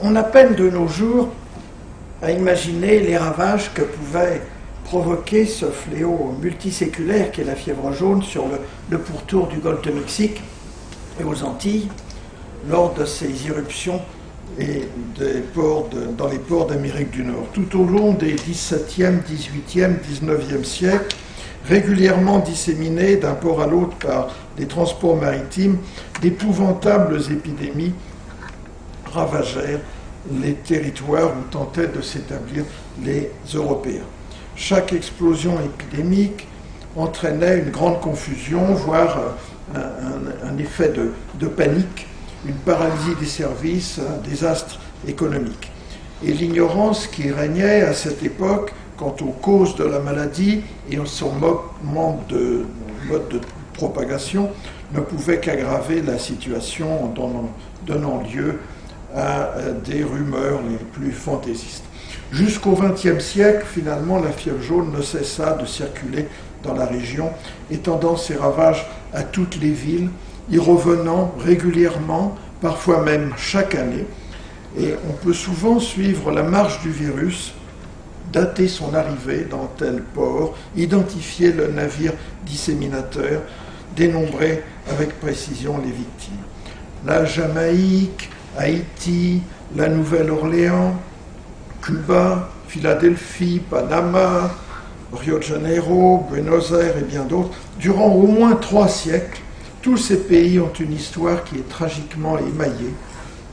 On a peine de nos jours à imaginer les ravages que pouvait provoquer ce fléau multiséculaire qu'est la fièvre jaune sur le pourtour du golfe de Mexique et aux Antilles lors de ces irruptions dans les ports d'Amérique du Nord. Tout au long des XVIIe, XVIIIe, XIXe siècles, régulièrement disséminées d'un port à l'autre par des transports maritimes, d'épouvantables épidémies ravagèrent les territoires où tentaient de s'établir les Européens. Chaque explosion épidémique entraînait une grande confusion, voire un effet de panique, une paralysie des services, un désastre économique. Et l'ignorance qui régnait à cette époque quant aux causes de la maladie et son mode de propagation ne pouvait qu'aggraver la situation en donnant lieu à des rumeurs les plus fantaisistes. Jusqu'au XXe siècle, finalement, la fièvre jaune ne cessa de circuler dans la région, étendant ses ravages à toutes les villes, y revenant régulièrement, parfois même chaque année. Et on peut souvent suivre la marche du virus, dater son arrivée dans tel port, identifier le navire disséminateur, dénombrer avec précision les victimes. La Jamaïque, Haïti, la Nouvelle-Orléans, Cuba, Philadelphie, Panama, Rio de Janeiro, Buenos Aires et bien d'autres, durant au moins 3 siècles, tous ces pays ont une histoire qui est tragiquement émaillée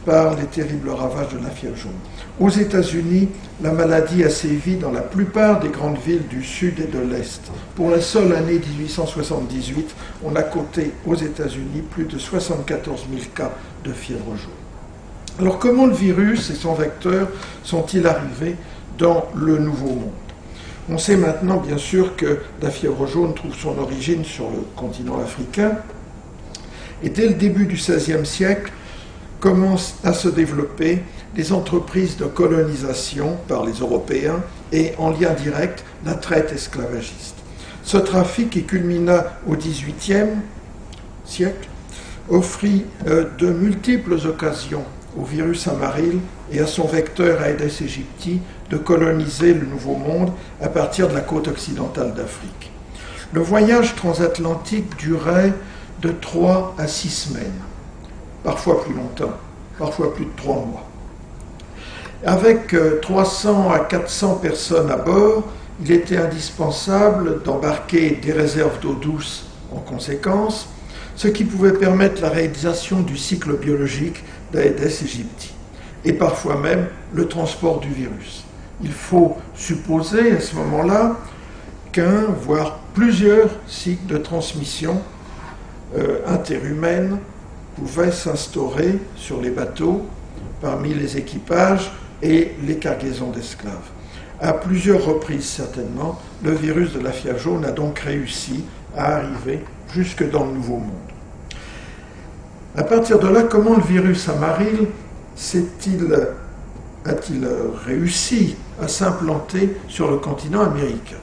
par les terribles ravages de la fièvre jaune. Aux États-Unis, la maladie a sévi dans la plupart des grandes villes du Sud et de l'Est. Pour la seule année 1878, on a compté aux États-Unis plus de 74 000 cas de fièvre jaune. Alors comment le virus et son vecteur sont-ils arrivés dans le Nouveau Monde? On sait maintenant bien sûr que la fièvre jaune trouve son origine sur le continent africain et dès le début du XVIe siècle commencent à se développer des entreprises de colonisation par les Européens et en lien direct la traite esclavagiste. Ce trafic qui culmina au XVIIIe siècle offrit de multiples occasions au virus amaryle et à son vecteur Aedes aegypti de coloniser le Nouveau Monde à partir de la côte occidentale d'Afrique. Le voyage transatlantique durait de 3 à 6 semaines, parfois plus longtemps, parfois plus de 3 mois. Avec 300 à 400 personnes à bord, il était indispensable d'embarquer des réserves d'eau douce en conséquence, ce qui pouvait permettre la réalisation du cycle biologique d'Aedes aegypti, et parfois même le transport du virus. Il faut supposer à ce moment-là qu'un, voire plusieurs cycles de transmission interhumaine pouvaient s'instaurer sur les bateaux, parmi les équipages et les cargaisons d'esclaves. À plusieurs reprises certainement, le virus de la fièvre jaune a donc réussi à arriver jusque dans le Nouveau Monde. À partir de là, comment le virus amaryle a-t-il réussi à s'implanter sur le continent américain?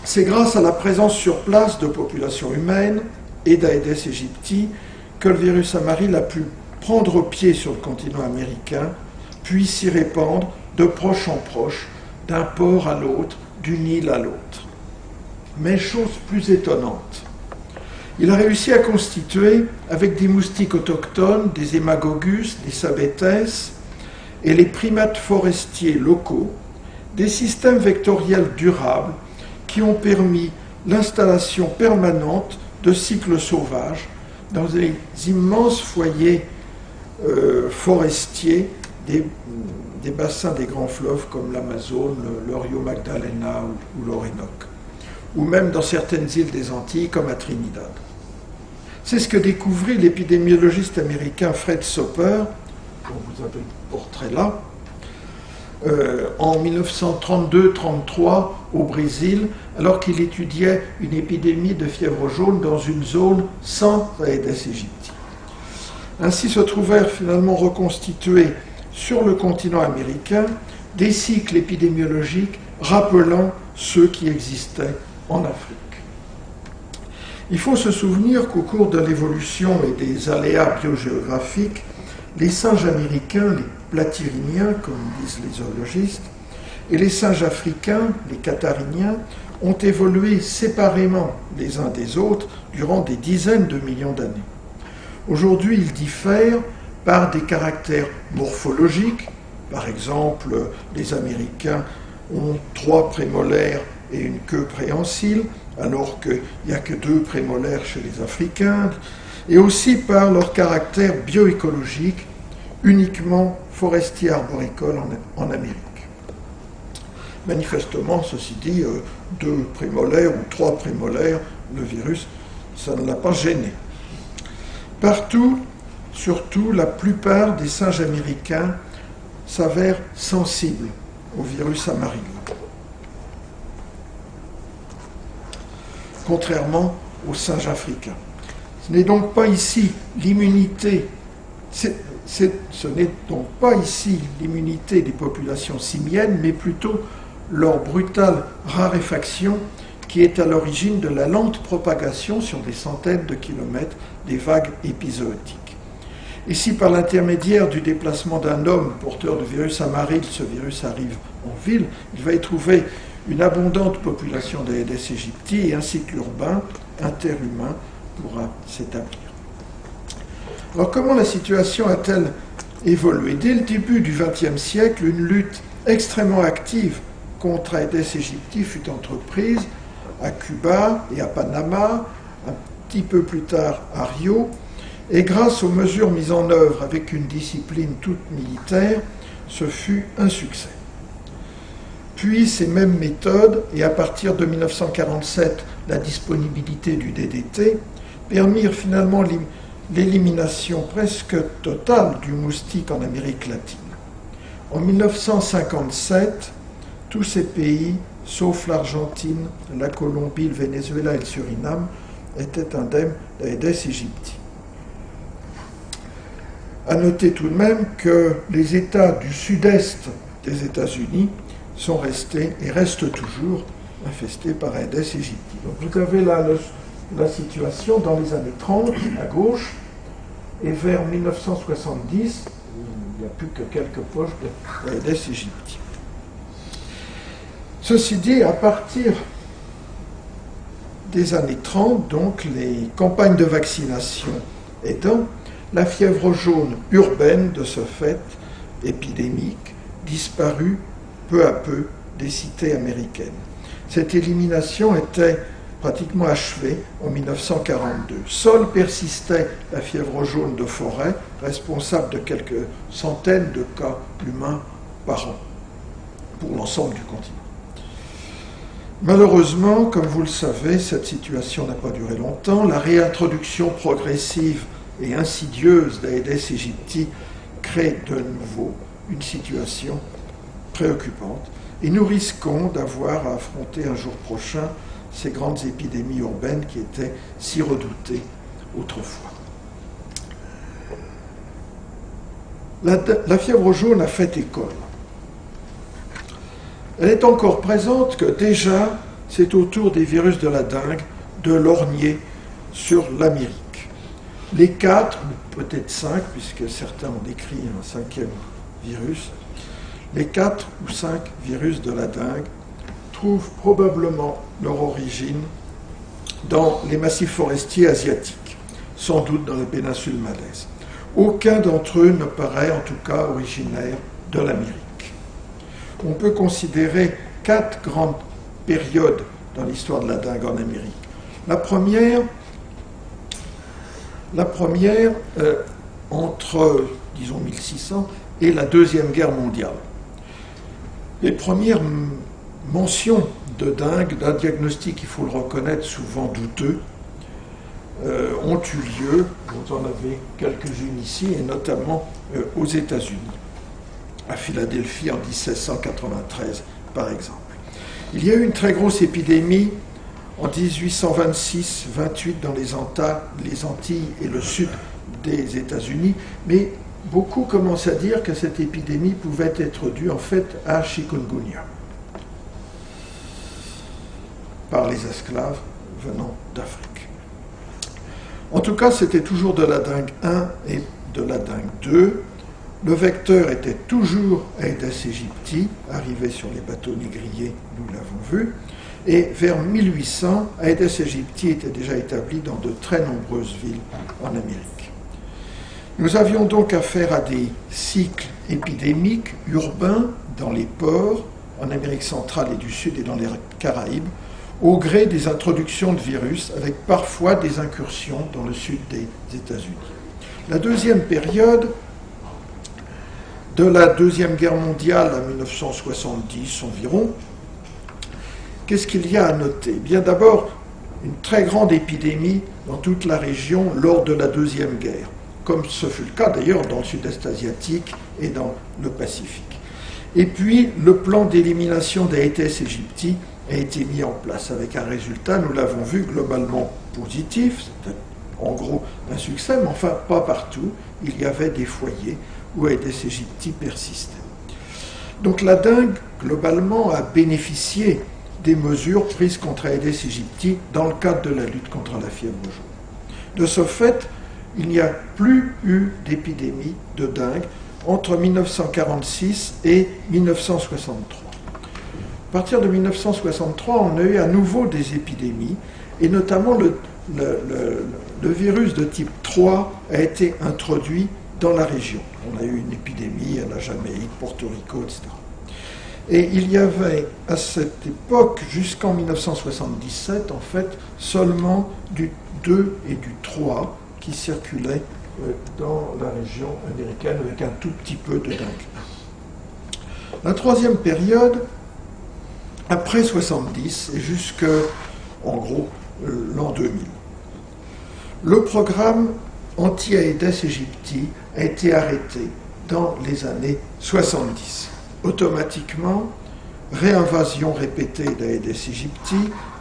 C'est grâce à la présence sur place de populations humaines et d'Aedes aegypti que le virus amaryle a pu prendre pied sur le continent américain, puis s'y répandre de proche en proche, d'un port à l'autre, d'une île à l'autre. Mais chose plus étonnante, il a réussi à constituer, avec des moustiques autochtones, des hémagogus, des sabétès et les primates forestiers locaux, des systèmes vectoriels durables qui ont permis l'installation permanente de cycles sauvages dans des immenses foyers forestiers des bassins des grands fleuves comme l'Amazone, le Rio Magdalena ou l'Orénoque, ou même dans certaines îles des Antilles comme à Trinidad. C'est ce que découvrit l'épidémiologiste américain Fred Soper, dont vous avez le portrait là, en 1932-33 au Brésil, alors qu'il étudiait une épidémie de fièvre jaune dans une zone sans Aedes aegypti. Ainsi se trouvèrent finalement reconstitués sur le continent américain des cycles épidémiologiques rappelant ceux qui existaient en Afrique. Il faut se souvenir qu'au cours de l'évolution et des aléas biogéographiques, les singes américains, les platyrrhiniens, comme disent les zoologistes, et les singes africains, les cathariniens, ont évolué séparément les uns des autres durant des dizaines de millions d'années. Aujourd'hui, ils diffèrent par des caractères morphologiques. Par exemple, les Américains ont 3 prémolaires et une queue préhensile, alors qu'il n'y a que 2 prémolaires chez les Africains, et aussi par leur caractère bioécologique, uniquement forestier arboricole en Amérique. Manifestement, ceci dit, 2 prémolaires ou 3 prémolaires, le virus, ça ne l'a pas gêné. Partout, surtout, la plupart des singes américains s'avèrent sensibles au virus amarille. Contrairement aux singes africains. Ce n'est donc pas ici l'immunité, ce n'est donc pas ici l'immunité des populations simiennes, mais plutôt leur brutale raréfaction qui est à l'origine de la lente propagation sur des centaines de kilomètres des vagues épizootiques. Et si par l'intermédiaire du déplacement d'un homme porteur de virus amarille, ce virus arrive en ville, il va y trouver une abondante population d'Aedes aegypti et un cycle urbain interhumain pourra s'établir. Alors comment la situation a-t-elle évolué ? Dès le début du XXe siècle, une lutte extrêmement active contre Aedes aegypti fut entreprise à Cuba et à Panama, un petit peu plus tard à Rio, et grâce aux mesures mises en œuvre avec une discipline toute militaire, ce fut un succès. Puis ces mêmes méthodes, et à partir de 1947, la disponibilité du DDT, permirent finalement l'élimination presque totale du moustique en Amérique latine. En 1957, tous ces pays, sauf l'Argentine, la Colombie, le Venezuela et le Suriname, étaient indemnes d'Aedes aegypti. À noter tout de même que les États du sud-est des États-Unis sont restés et restent toujours infestés par Aedes aegypti. Donc vous avez là la situation dans les années 30 à gauche, et vers 1970, il n'y a plus que quelques poches d'Aedes aegypti. Ceci dit, à partir des années 30, donc les campagnes de vaccination aidant, la fièvre jaune urbaine, de ce fait épidémique, disparut peu à peu des cités américaines. Cette élimination était pratiquement achevée en 1942. Seule persistait la fièvre jaune de forêt, responsable de quelques centaines de cas humains par an pour l'ensemble du continent. Malheureusement, comme vous le savez, cette situation n'a pas duré longtemps. La réintroduction progressive et insidieuse d'Aedes aegypti crée de nouveau une situation préoccupante. Et nous risquons d'avoir à affronter un jour prochain ces grandes épidémies urbaines qui étaient si redoutées autrefois. La fièvre jaune a fait école. Elle est encore présente que déjà, c'est au tour des virus de la dengue de lorgner sur l'Amérique. Les 4, ou peut-être 5, puisque certains ont décrit un 5e virus, les 4 ou 5 virus de la dengue trouvent probablement leur origine dans les massifs forestiers asiatiques, sans doute dans la péninsule malaise. Aucun d'entre eux ne paraît en tout cas originaire de l'Amérique. On peut considérer 4 grandes périodes dans l'histoire de la dengue en Amérique. La première entre, disons, 1600 et la Deuxième Guerre mondiale. Les premières mentions de dengue, d'un diagnostic, il faut le reconnaître, souvent douteux, ont eu lieu, vous en avez quelques-unes ici, et notamment aux États-Unis, à Philadelphie en 1793, par exemple. Il y a eu une très grosse épidémie en 1826-28 dans les Antilles et le sud des États-Unis, mais beaucoup commencent à dire que cette épidémie pouvait être due en fait à chikungunya, par les esclaves venant d'Afrique. En tout cas, c'était toujours de la dengue 1 et de la dengue 2. Le vecteur était toujours Aedes aegypti, arrivé sur les bateaux négriers, nous l'avons vu. Et vers 1800, Aedes aegypti était déjà établi dans de très nombreuses villes en Amérique. Nous avions donc affaire à des cycles épidémiques urbains dans les ports, en Amérique centrale et du Sud et dans les Caraïbes, au gré des introductions de virus, avec parfois des incursions dans le sud des États-Unis. La deuxième période, de la Deuxième Guerre mondiale à 1970 environ, qu'est-ce qu'il y a à noter? Bien d'abord, une très grande épidémie dans toute la région lors de la Deuxième Guerre, comme ce fut le cas d'ailleurs dans le sud-est asiatique et dans le Pacifique. Et puis, le plan d'élimination des Aedes aegypti a été mis en place avec un résultat, nous l'avons vu, globalement positif. C'était en gros un succès, mais enfin pas partout. Il y avait des foyers où Aedes aegypti persistait. Donc la dengue, globalement, a bénéficié des mesures prises contre Aedes aegypti dans le cadre de la lutte contre la fièvre jaune. De ce fait, il n'y a plus eu d'épidémie de dengue entre 1946 et 1963. À partir de 1963, on a eu à nouveau des épidémies, et notamment le virus de type 3 a été introduit dans la région. On a eu une épidémie à la Jamaïque, Porto Rico, etc. Et il y avait à cette époque, jusqu'en 1977, en fait, seulement du 2 et du 3 qui circulaient dans la région américaine avec un tout petit peu de dengue. La troisième période, après 70 et jusqu'à, en gros, l'an 2000. Le programme anti-Aedes aegypti a été arrêté dans les années 70. Automatiquement, réinvasion répétée d'Aedes aegypti,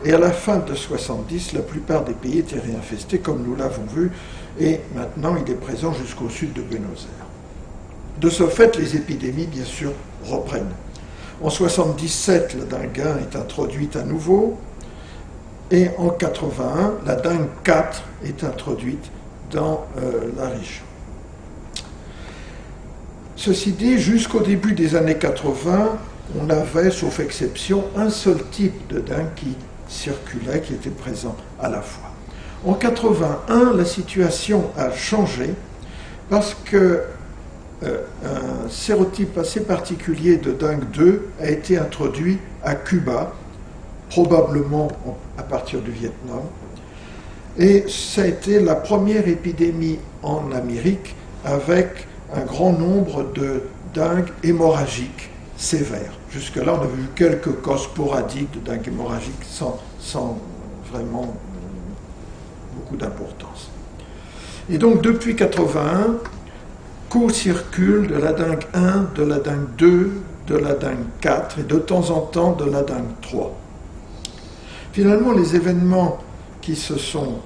et à la fin de 70, la plupart des pays étaient réinfestés, comme nous l'avons vu, et maintenant il est présent jusqu'au sud de Buenos Aires. De ce fait, les épidémies, bien sûr, reprennent. En 77, la dengue 1 est introduite à nouveau, et en 81, la dengue 4 est introduite dans la région. Ceci dit, jusqu'au début des années 80, on avait, sauf exception, un seul type de dengue qui circulait, qui était présent à la fois. En 81, la situation a changé parce que un sérotype assez particulier de dengue 2 a été introduit à Cuba, probablement à partir du Vietnam, et ça a été la première épidémie en Amérique avec un grand nombre de dengue hémorragiques sévères. Jusque-là, on avait vu quelques cas sporadiques de dengue hémorragique sans vraiment beaucoup d'importance. Et donc, depuis 81, co-circule de la dengue 1, de la dengue 2, de la dengue 4 et de temps en temps de la dengue 3. Finalement, les événements qui se sont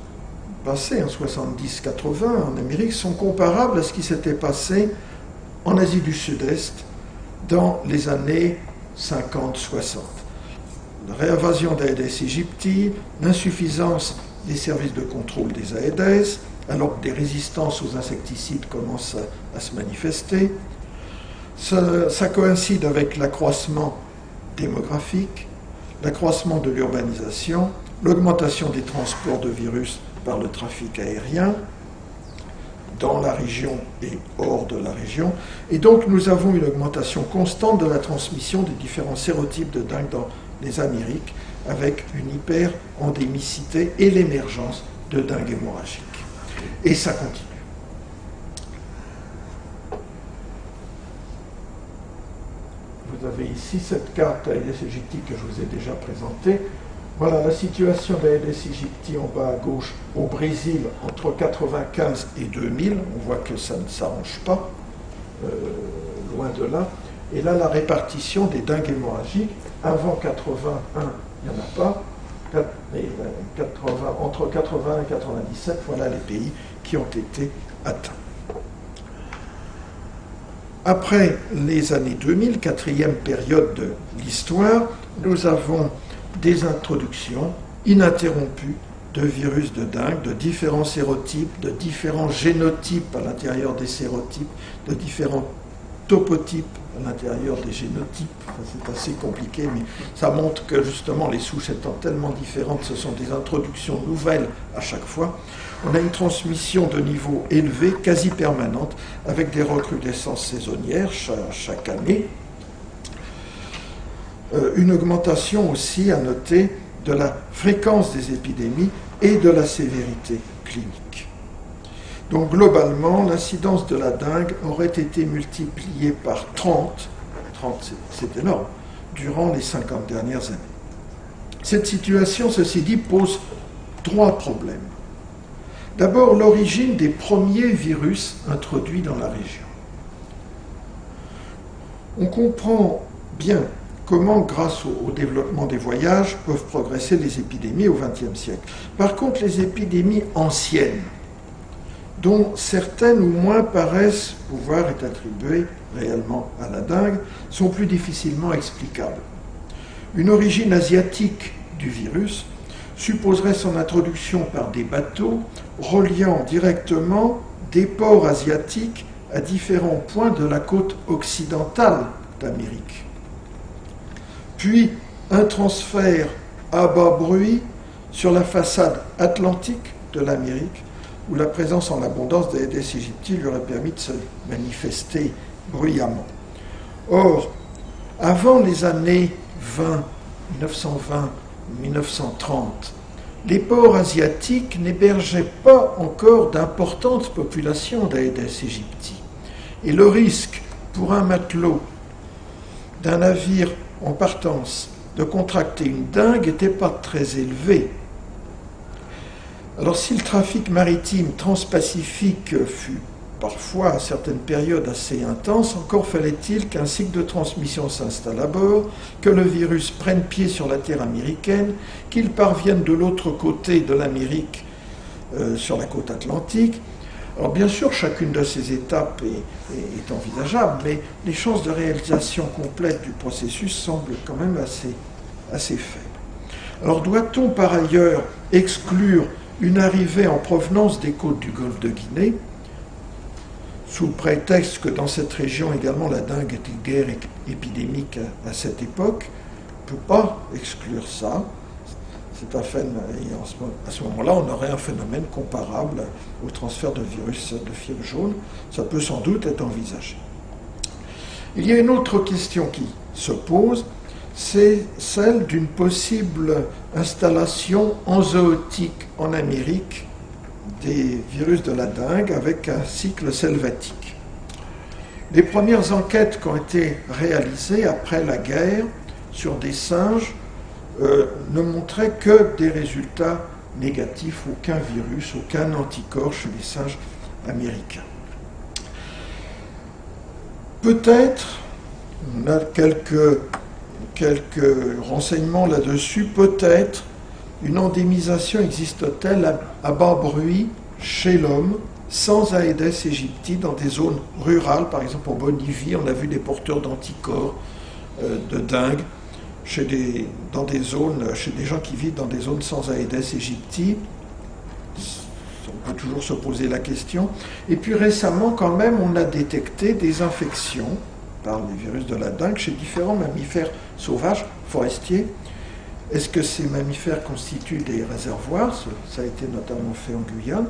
passés en 70-80 en Amérique sont comparables à ce qui s'était passé en Asie du Sud-Est dans les années 50-60. La réinvasion d'Aedes aegypti, l'insuffisance des services de contrôle des Aedes, alors que des résistances aux insecticides commencent à se manifester. Ça coïncide avec l'accroissement démographique, l'accroissement de l'urbanisation, l'augmentation des transports de virus par le trafic aérien, dans la région et hors de la région. Et donc nous avons une augmentation constante de la transmission des différents sérotypes de dengue dans les Amériques, avec une hyper-endémicité et l'émergence de dengue hémorragique. Et ça continue. Vous avez ici cette carte Aedes aegypti que je vous ai déjà présentée. Voilà la situation d'Aedes aegypti en bas à gauche au Brésil entre 1995 et 2000. On voit que ça ne s'arrange pas, loin de là. Et là, la répartition des dengues hémorragiques. Avant 81, il n'y en a pas. Entre 80 et 97, voilà les pays qui ont été atteints. Après les années 2000, quatrième période de l'histoire, nous avons des introductions ininterrompues de virus de dengue, de différents sérotypes, de différents génotypes à l'intérieur des sérotypes, de différents topotypes à l'intérieur des génotypes. C'est assez compliqué, mais ça montre que justement les souches étant tellement différentes, ce sont des introductions nouvelles à chaque fois. On a une transmission de niveau élevé, quasi permanente, avec des recrudescences saisonnières chaque année. Une augmentation aussi à noter de la fréquence des épidémies et de la sévérité clinique. Donc globalement, l'incidence de la dengue aurait été multipliée par 30 c'est énorme, durant les 50 dernières années. Cette situation, ceci dit, pose 3 problèmes. D'abord, l'origine des premiers virus introduits dans la région. On comprend bien comment, grâce au développement des voyages, peuvent progresser les épidémies au XXe siècle. Par contre, les épidémies anciennes, dont certaines ou moins paraissent pouvoir être attribuées réellement à la dengue, sont plus difficilement explicables. Une origine asiatique du virus supposerait son introduction par des bateaux reliant directement des ports asiatiques à différents points de la côte occidentale d'Amérique. Puis un transfert à bas bruit sur la façade atlantique de l'Amérique, où la présence en abondance des Aedes aegypti lui aurait permis de se manifester bruyamment. Or, avant les années 1920-1930, les ports asiatiques n'hébergeaient pas encore d'importantes populations d'Aedes aegypti. Et le risque pour un matelot d'un navire en partance de contracter une dengue n'était pas très élevé. Alors si le trafic maritime transpacifique fut parfois à certaines périodes assez intense, encore fallait-il qu'un cycle de transmission s'installe à bord, que le virus prenne pied sur la terre américaine, qu'il parvienne de l'autre côté de l'Amérique, sur la côte atlantique. Alors bien sûr, chacune de ces étapes est envisageable, mais les chances de réalisation complète du processus semblent quand même assez faibles. Alors doit-on par ailleurs exclure une arrivée en provenance des côtes du golfe de Guinée, sous le prétexte que dans cette région également la dengue était guère épidémique à cette époque? On ne peut pas exclure ça. C'est un phénomène, à ce moment-là, on aurait un phénomène comparable au transfert de virus de fièvre jaune. Ça peut sans doute être envisagé. Il y a une autre question qui se pose, c'est celle d'une possible installation enzootique en Amérique des virus de la dengue avec un cycle selvatique. Les premières enquêtes qui ont été réalisées après la guerre sur des singes ne montraient que des résultats négatifs, aucun virus, aucun anticorps chez les singes américains. Peut-être, on a quelques renseignements là-dessus, peut-être une endémisation existe-t-elle à bas bruit chez l'homme, sans Aedes aegypti, dans des zones rurales, par exemple en Bolivie, on a vu des porteurs d'anticorps de dengue, chez des gens qui vivent dans des zones sans Aedes aegypti. On peut toujours se poser la question. Et puis récemment, quand même, on a détecté des infections par les virus de la dengue chez différents mammifères sauvages, forestiers. Est-ce que ces mammifères constituent des réservoirs? Ça a été notamment fait en Guyane.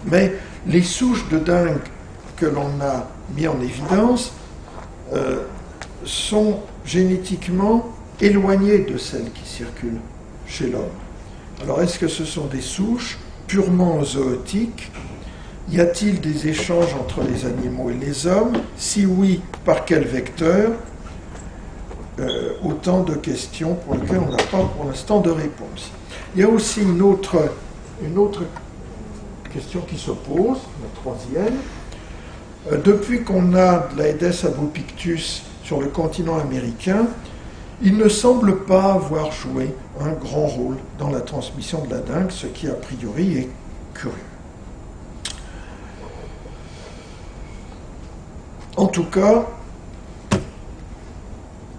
Mais les souches de dengue que l'on a mis en évidence sont génétiquement éloignées de celles qui circulent chez l'homme. Alors est-ce que ce sont des souches purement zootiques? Y a-t-il des échanges entre les animaux et les hommes? Si oui, par quel vecteur? Autant de questions pour lesquelles on n'a pas pour l'instant de réponse. Il y a aussi une autre question qui se pose, la troisième. Depuis qu'on a de l'Aedes albopictus sur le continent américain, il ne semble pas avoir joué un grand rôle dans la transmission de la dengue, ce qui a priori est curieux. En tout cas,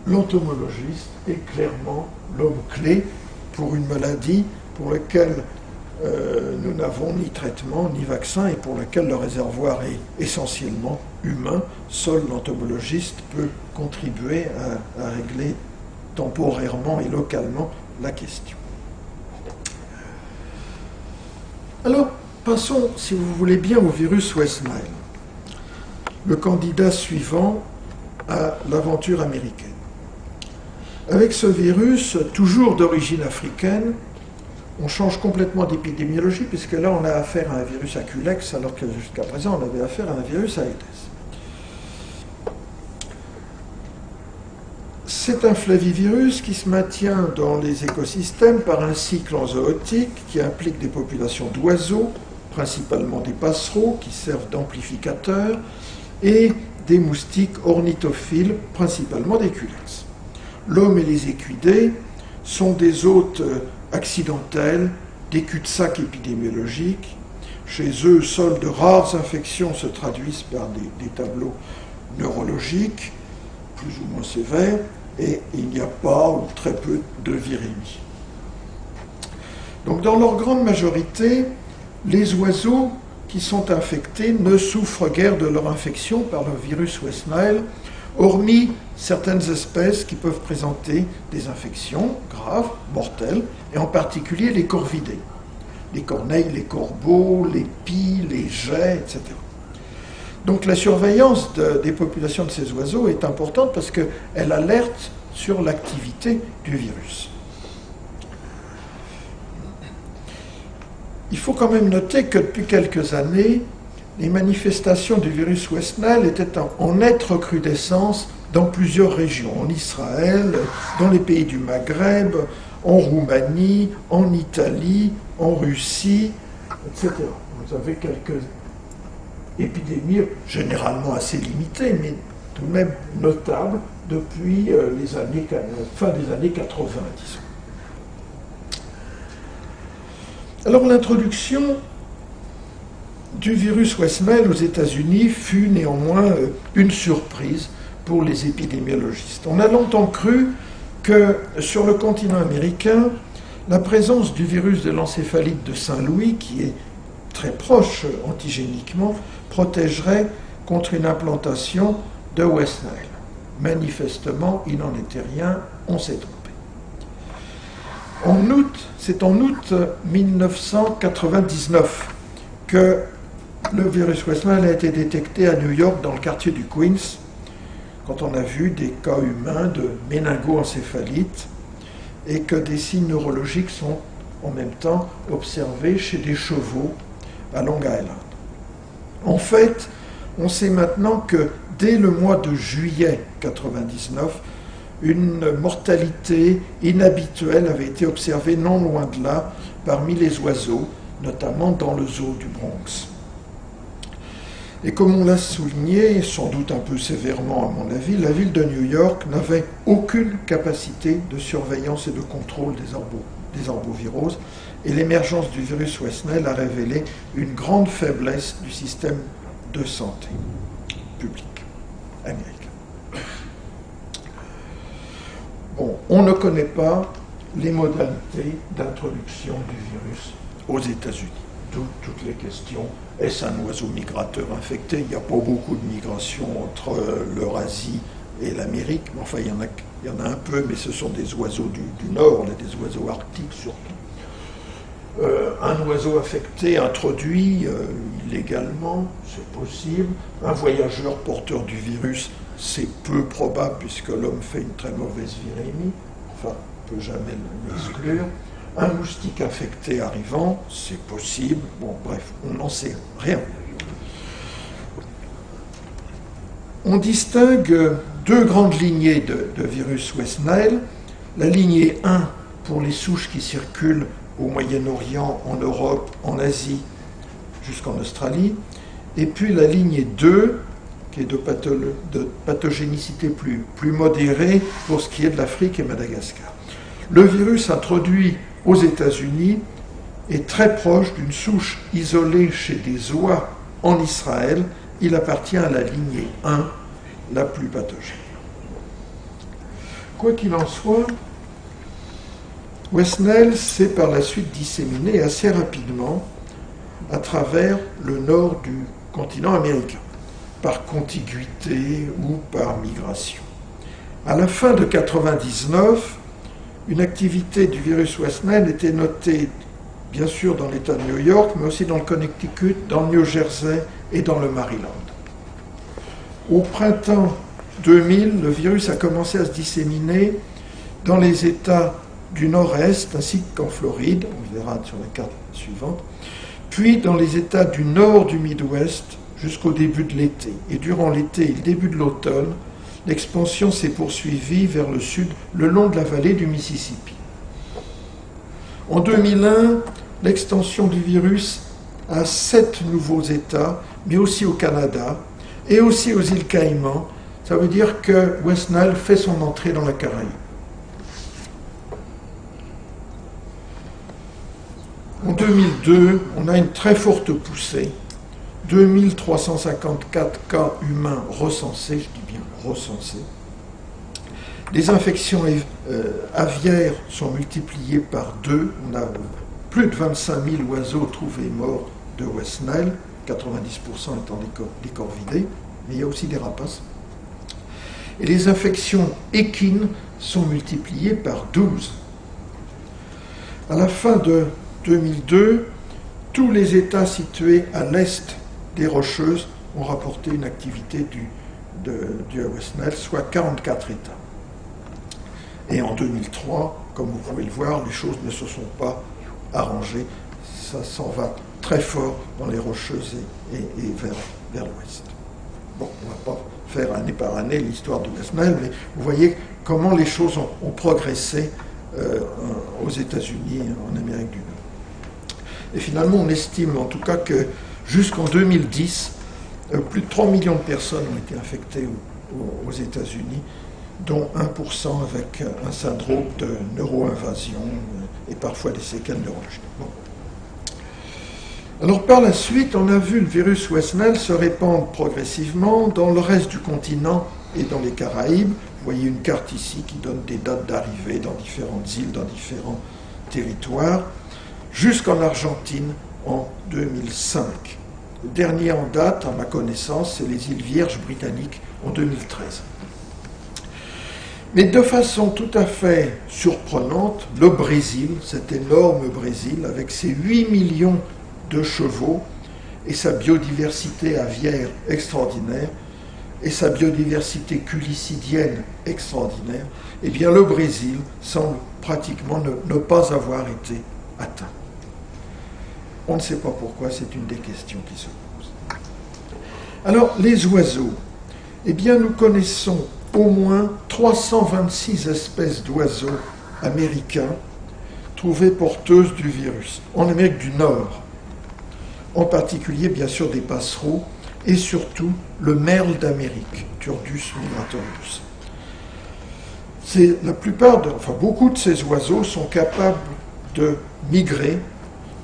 l'entomologiste est clairement l'homme clé pour une maladie pour lequel nous n'avons ni traitement ni vaccin et pour lequel le réservoir est essentiellement humain. Seul l'entomologiste peut contribuer à régler temporairement et localement la question. Alors, passons, si vous voulez bien, au virus West Nile, le candidat suivant à l'aventure américaine. Avec ce virus, toujours d'origine africaine, on change complètement d'épidémiologie, puisque là, on a affaire à un virus Aculex, alors que jusqu'à présent, on avait affaire à un virus Aedes. C'est un flavivirus qui se maintient dans les écosystèmes par un cycle enzootique qui implique des populations d'oiseaux, principalement des passereaux, qui servent d'amplificateurs, et des moustiques ornithophiles, principalement des culex. L'homme et les équidés sont des hôtes accidentels, des cul-de-sac épidémiologiques. Chez eux, seules de rares infections se traduisent par des tableaux neurologiques, plus ou moins sévères, et il n'y a pas ou très peu de virémie. Donc dans leur grande majorité, les oiseaux qui sont infectés ne souffrent guère de leur infection par le virus West Nile, hormis certaines espèces qui peuvent présenter des infections graves, mortelles, et en particulier les corvidés, les corneilles, les corbeaux, les pies, les geais, etc. Donc la surveillance des populations de ces oiseaux est importante parce qu'elle alerte sur l'activité du virus. Il faut quand même noter que depuis quelques années, les manifestations du virus West Nile étaient en nette recrudescence dans plusieurs régions, en Israël, dans les pays du Maghreb, en Roumanie, en Italie, en Russie, etc. Vous avez quelques épidémies généralement assez limitées, mais tout de même notables depuis fin des années 80, disons. Alors l'introduction du virus West Nile aux États-Unis fut néanmoins une surprise pour les épidémiologistes. On a longtemps cru que sur le continent américain, la présence du virus de l'encéphalite de Saint-Louis, qui est très proche antigéniquement, protégerait contre une implantation de West Nile. Manifestement, il n'en était rien, on s'est trompé. C'est en août 1999 que le virus West Nile a été détecté à New York dans le quartier du Queens, quand on a vu des cas humains de méningo-encéphalite et que des signes neurologiques sont en même temps observés chez des chevaux à Long Island. En fait, on sait maintenant que dès le mois de juillet 1999, une mortalité inhabituelle avait été observée non loin de là parmi les oiseaux, notamment dans le zoo du Bronx. Et comme on l'a souligné, sans doute un peu sévèrement à mon avis, la ville de New York n'avait aucune capacité de surveillance et de contrôle des arboviroses, et l'émergence du virus West Nile a révélé une grande faiblesse du système de santé public américain. Bon, on ne connaît pas les modalités d'introduction du virus aux États-Unis. D'où toutes les questions. Est-ce un oiseau migrateur infecté? Il n'y a pas beaucoup de migration entre l'Eurasie et l'Amérique. Enfin, il y en a un peu, mais ce sont des oiseaux du Nord, des oiseaux arctiques surtout. Un oiseau affecté, introduit illégalement, c'est possible. Un voyageur porteur du virus, c'est peu probable puisque l'homme fait une très mauvaise virémie. Enfin, on ne peut jamais l'exclure. Un moustique infecté arrivant, c'est possible. Bon, bref, on n'en sait rien. On distingue deux grandes lignées de virus West Nile. La lignée 1 pour les souches qui circulent au Moyen-Orient, en Europe, en Asie, jusqu'en Australie. Et puis la lignée 2, qui est de pathogénicité plus modérée pour ce qui est de l'Afrique et Madagascar. Le virus introduit aux États-Unis est très proche d'une souche isolée chez des oies en Israël. Il appartient à la lignée 1, la plus pathogène. Quoi qu'il en soit, Wesnel s'est par la suite disséminé assez rapidement à travers le nord du continent américain, par contiguïté ou par migration. À la fin de 1999, une activité du virus Wesnel était notée bien sûr dans l'État de New York, mais aussi dans le Connecticut, dans le New Jersey et dans le Maryland. Au printemps 2000, le virus a commencé à se disséminer dans les États du Nord-Est ainsi qu'en Floride, on verra sur la carte suivante, puis dans les États du nord du Midwest jusqu'au début de l'été. Et durant l'été et le début de l'automne, l'expansion s'est poursuivie vers le sud, le long de la vallée du Mississippi. En 2001, l'extension du virus à 7 nouveaux États, mais aussi au Canada et aussi aux îles Caïmans. Ça veut dire que Wesnel fait son entrée dans la Caraïbe. En 2002, on a une très forte poussée. 2354 cas humains recensés, je dis bien recensés. Les infections aviaires sont multipliées par 2. On a plus de 25 000 oiseaux trouvés morts de Wesnel, 90% étant des corvidés, mais il y a aussi des rapaces. Et les infections équines sont multipliées par 12. À la fin de 2002, tous les États situés à l'est des Rocheuses ont rapporté une activité du Wesnel, soit 44 États. Et en 2003, comme vous pouvez le voir, les choses ne se sont pas arrangées. Ça s'en va très fort dans les Rocheuses et vers l'ouest. Bon, on ne va pas faire année par année l'histoire de Wesnel, mais vous voyez comment les choses ont progressé aux États-Unis et en Amérique du Nord. Et finalement, on estime en tout cas que jusqu'en 2010, plus de 3 millions de personnes ont été infectées aux États-Unis, dont 1% avec un syndrome de neuroinvasion et parfois des séquelles neurologiques. Bon. Alors par la suite, on a vu le virus Wesnel se répandre progressivement dans le reste du continent et dans les Caraïbes. Vous voyez une carte ici qui donne des dates d'arrivée dans différentes îles, dans différents territoires, jusqu'en Argentine en 2005. Le dernier en date, à ma connaissance, c'est les îles Vierges britanniques en 2013. Mais de façon tout à fait surprenante, le Brésil, cet énorme Brésil, avec ses 8 millions de chevaux et sa biodiversité aviaire extraordinaire et sa biodiversité culicidienne extraordinaire, eh bien le Brésil semble pratiquement ne pas avoir été atteint. On ne sait pas pourquoi, c'est une des questions qui se posent. Alors, les oiseaux. Eh bien, nous connaissons au moins 326 espèces d'oiseaux américains trouvées porteuses du virus, en Amérique du Nord. En particulier, bien sûr, des passereaux et surtout le merle d'Amérique, Turdus migratorius. Beaucoup de ces oiseaux sont capables de migrer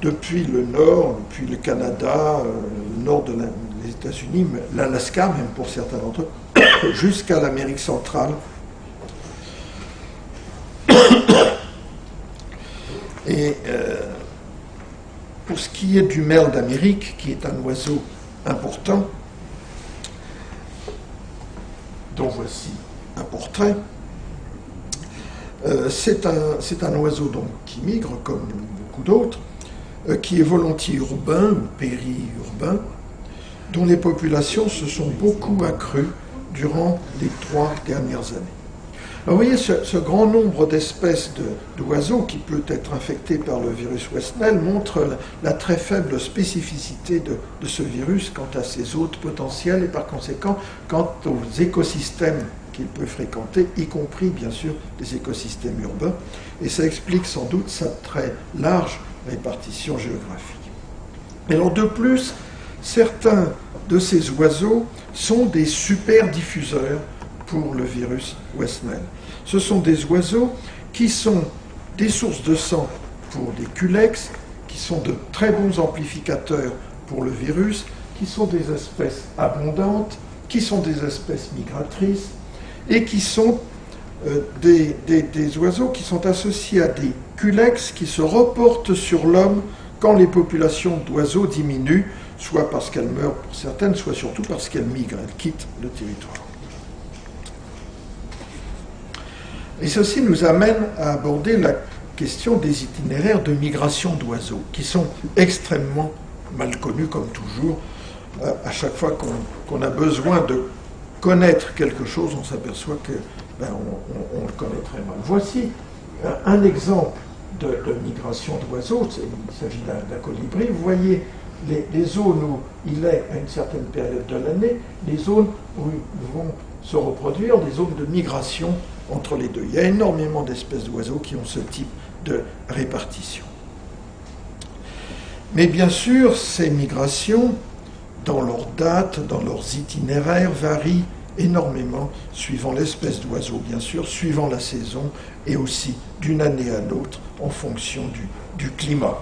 depuis le nord, depuis le Canada, le nord des États-Unis, l'Alaska même pour certains d'entre eux, jusqu'à l'Amérique centrale. Et pour ce qui est du merle d'Amérique, qui est un oiseau important, dont voici un portrait, c'est un oiseau donc, qui migre, comme beaucoup d'autres, qui est volontiers urbain ou périurbain, dont les populations se sont beaucoup accrues durant les 3 dernières années. Alors, vous voyez, ce grand nombre d'espèces d'oiseaux qui peut être infecté par le virus Wesnel montre la très faible spécificité de ce virus quant à ses hôtes potentiels et par conséquent quant aux écosystèmes qu'il peut fréquenter, y compris bien sûr les écosystèmes urbains, et ça explique sans doute sa très large répartition géographique. Alors de plus, certains de ces oiseaux sont des super diffuseurs pour le virus Wesnel. Ce sont des oiseaux qui sont des sources de sang pour des culex, qui sont de très bons amplificateurs pour le virus, qui sont des espèces abondantes, qui sont des espèces migratrices et qui sont des oiseaux qui sont associés à des culex qui se reportent sur l'homme quand les populations d'oiseaux diminuent, soit parce qu'elles meurent pour certaines, soit surtout parce qu'elles migrent, elles quittent le territoire. Et ceci nous amène à aborder la question des itinéraires de migration d'oiseaux, qui sont extrêmement mal connus, comme toujours. À chaque fois qu'on a besoin de connaître quelque chose, on s'aperçoit que on le connaît très mal. Voici un exemple de migration d'oiseaux. Il s'agit d'un colibri. Vous voyez les zones où il est à une certaine période de l'année, les zones où ils vont se reproduire, des zones de migration entre les deux. Il y a énormément d'espèces d'oiseaux qui ont ce type de répartition. Mais bien sûr, ces migrations, dans leurs dates, dans leurs itinéraires, varient énormément, suivant l'espèce d'oiseau, bien sûr, suivant la saison, et aussi d'une année à l'autre, en fonction du climat.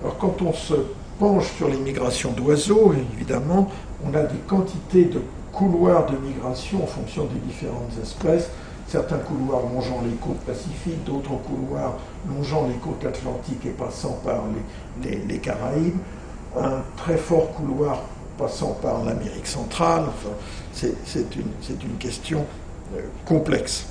Alors, quand on se penche sur les migrations d'oiseaux, évidemment, on a des quantités de couloirs de migration en fonction des différentes espèces. Certains couloirs longeant les côtes pacifiques, d'autres couloirs longeant les côtes atlantiques et passant par les Caraïbes, un très fort couloir passant par l'Amérique centrale. Enfin, c'est une question complexe.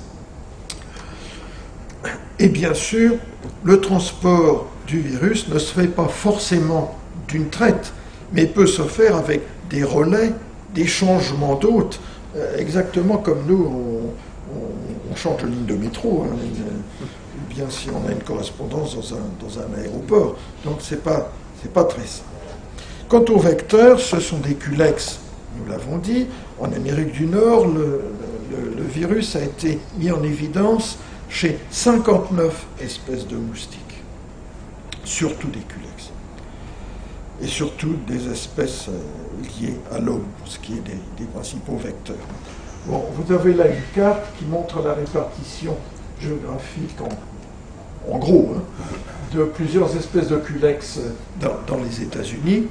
Et bien sûr, le transport du virus ne se fait pas forcément d'une traite, mais peut se faire avec des relais, des changements d'hôtes, exactement comme nous, on change de ligne de métro, hein, bien si on a une correspondance dans un aéroport. Donc c'est pas très simple. Quant aux vecteurs, ce sont des culex, nous l'avons dit. En Amérique du Nord, le virus a été mis en évidence chez 59 espèces de moustiques, surtout des culex, et surtout des espèces liées à l'homme, pour ce qui est des principaux vecteurs. Bon, vous avez là une carte qui montre la répartition géographique, en gros, hein, de plusieurs espèces de culex dans les États-Unis.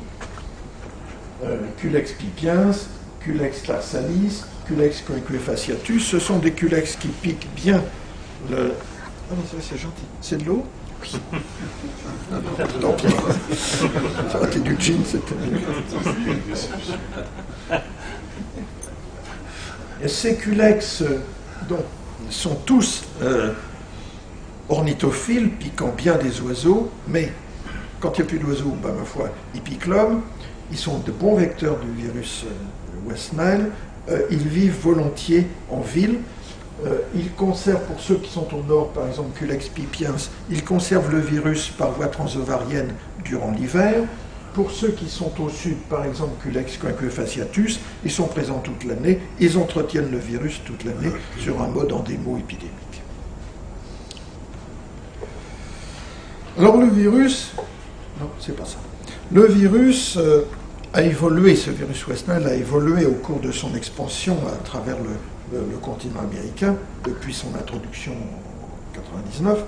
Culex pipiens, Culex tarsalis, Culex coequifaciatus, ce sont des culex qui piquent bien le... Ah non, c'est gentil. C'est de l'eau? Oui. Tant pis. Ça aurait été du gin, c'était mieux. Et ces culex sont tous ornithophiles, piquant bien des oiseaux, mais quand il n'y a plus d'oiseaux, ma foi, ils piquent l'homme. Ils sont de bons vecteurs du virus West Nile. Ils vivent volontiers en ville. Ils conservent, pour ceux qui sont au nord, par exemple Culex pipiens, ils conservent le virus par voie transovarienne durant l'hiver. Pour ceux qui sont au sud, par exemple Culex coequifaciatus, ils sont présents toute l'année. Ils entretiennent le virus toute l'année sur un mode endémo-épidémique. Alors le virus... Non, c'est pas ça. Le virus a évolué, ce virus West Nile a évolué au cours de son expansion à travers le continent américain depuis son introduction en 1999.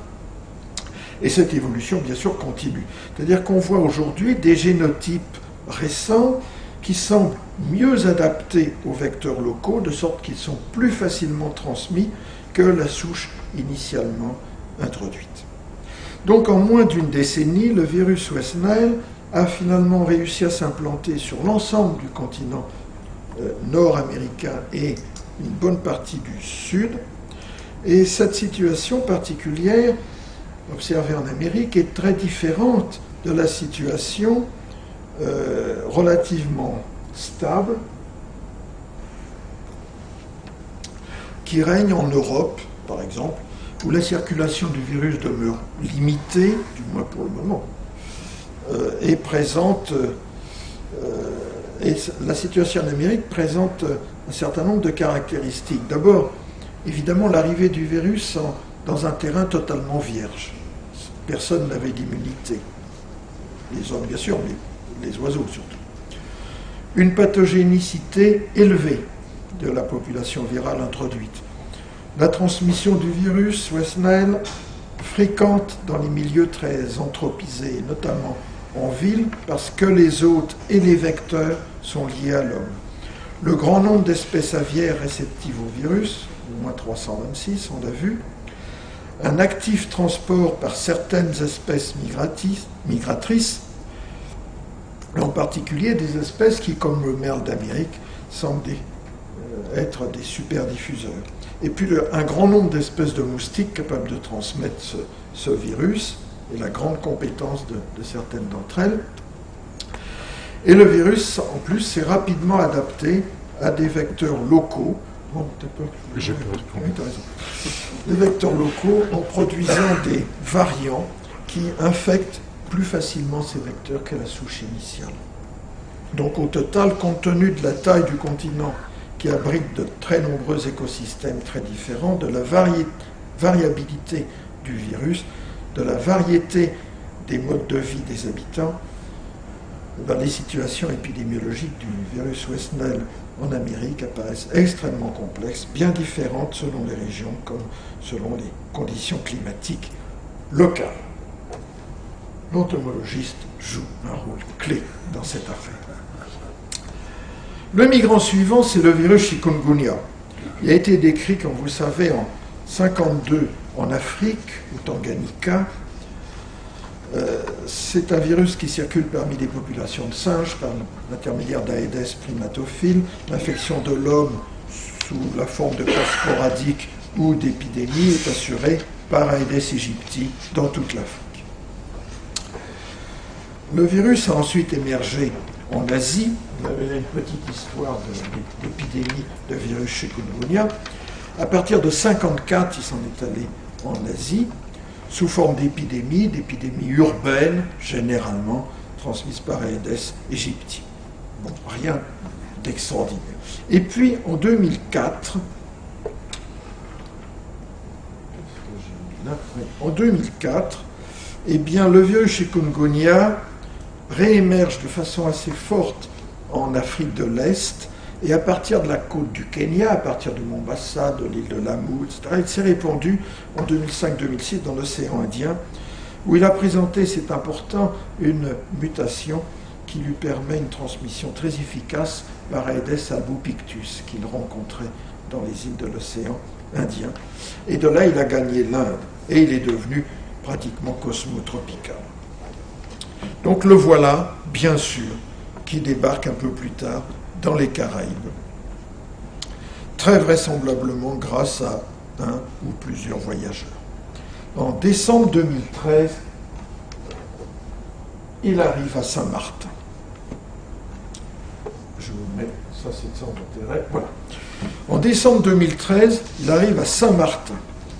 Et cette évolution, bien sûr, continue. C'est-à-dire qu'on voit aujourd'hui des génotypes récents qui semblent mieux adaptés aux vecteurs locaux, de sorte qu'ils sont plus facilement transmis que la souche initialement introduite. Donc en moins d'une décennie, le virus West Nile a finalement réussi à s'implanter sur l'ensemble du continent nord-américain et une bonne partie du sud. Et cette situation particulière, observée en Amérique, est très différente de la situation relativement stable qui règne en Europe, par exemple, où la circulation du virus demeure limitée, du moins pour le moment, et présente, et la situation en Amérique présente un certain nombre de caractéristiques. D'abord, évidemment, l'arrivée du virus dans un terrain totalement vierge. Personne n'avait d'immunité. Les hommes, bien sûr, mais les oiseaux surtout. Une pathogénicité élevée de la population virale introduite. La transmission du virus West Nile fréquente dans les milieux très anthropisés, notamment en ville, parce que les hôtes et les vecteurs sont liés à l'homme. le grand nombre d'espèces aviaires réceptives au virus, au moins 326, on l'a vu, un actif transport par certaines espèces migratrices, en particulier des espèces qui, comme le merle d'Amérique, semblent être des superdiffuseurs. Et puis un grand nombre d'espèces de moustiques capables de transmettre ce virus, et la grande compétence de certaines d'entre elles. Et le virus, en plus, s'est rapidement adapté à des vecteurs locaux. Bon, t'as peur que je... Oui, t'as raison. Des vecteurs locaux en produisant des variants qui infectent plus facilement ces vecteurs que la souche initiale. Donc au total, compte tenu de la taille du continent qui abrite de très nombreux écosystèmes très différents, de la variabilité du virus, de la variété des modes de vie des habitants, les situations épidémiologiques du virus West Nile en Amérique apparaissent extrêmement complexes, bien différentes selon les régions comme selon les conditions climatiques locales. L'entomologiste joue un rôle clé dans cette affaire. Le migrant suivant, c'est le virus chikungunya. Il a été décrit, comme vous le savez, en 1952 en Afrique, au Tanganyika. C'est un virus qui circule parmi les populations de singes par l'intermédiaire d'Aedes primatophile. L'infection de l'homme sous la forme de cas sporadiques ou d'épidémies est assurée par Aedes aegypti dans toute l'Afrique. Le virus a ensuite émergé en Asie. Vous avez une petite histoire d'épidémie de virus chikungunya. À partir de 1954, il s'en est allé en Asie, sous forme d'épidémies urbaines, généralement transmises par Aedes aegypti. Bon, rien d'extraordinaire. Et puis, en 2004, eh bien, le virus chikungunya réémerge de façon assez forte en Afrique de l'Est, et à partir de la côte du Kenya, à partir de Mombasa, de l'île de Lamu, etc., il s'est répandu en 2005-2006 dans l'océan Indien, où il a présenté, c'est important, une mutation qui lui permet une transmission très efficace par Aedes albopictus, qu'il rencontrait dans les îles de l'océan Indien. Et de là, il a gagné l'Inde, et il est devenu pratiquement cosmotropical. Donc le voilà, bien sûr, qui débarque un peu plus tard dans les Caraïbes, très vraisemblablement grâce à un ou plusieurs voyageurs. En décembre 2013, il arrive à Saint-Martin. Je vous mets, ça c'est sans intérêt, voilà. En décembre 2013, il arrive à Saint-Martin.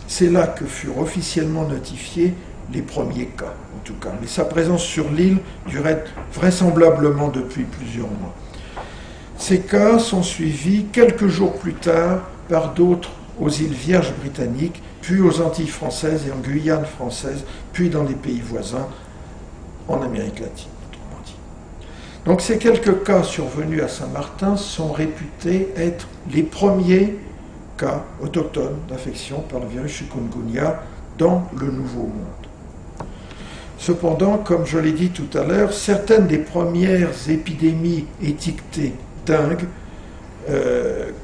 C'est là que furent officiellement notifiés les premiers cas, en tout cas. Mais sa présence sur l'île durait vraisemblablement depuis plusieurs mois. Ces cas sont suivis quelques jours plus tard par d'autres aux îles Vierges britanniques, puis aux Antilles françaises et en Guyane française, puis dans les pays voisins, en Amérique latine, autrement dit. Donc ces quelques cas survenus à Saint-Martin sont réputés être les premiers cas autochtones d'infection par le virus chikungunya dans le Nouveau Monde. Cependant, comme je l'ai dit tout à l'heure, certaines des premières épidémies étiquetées dingue,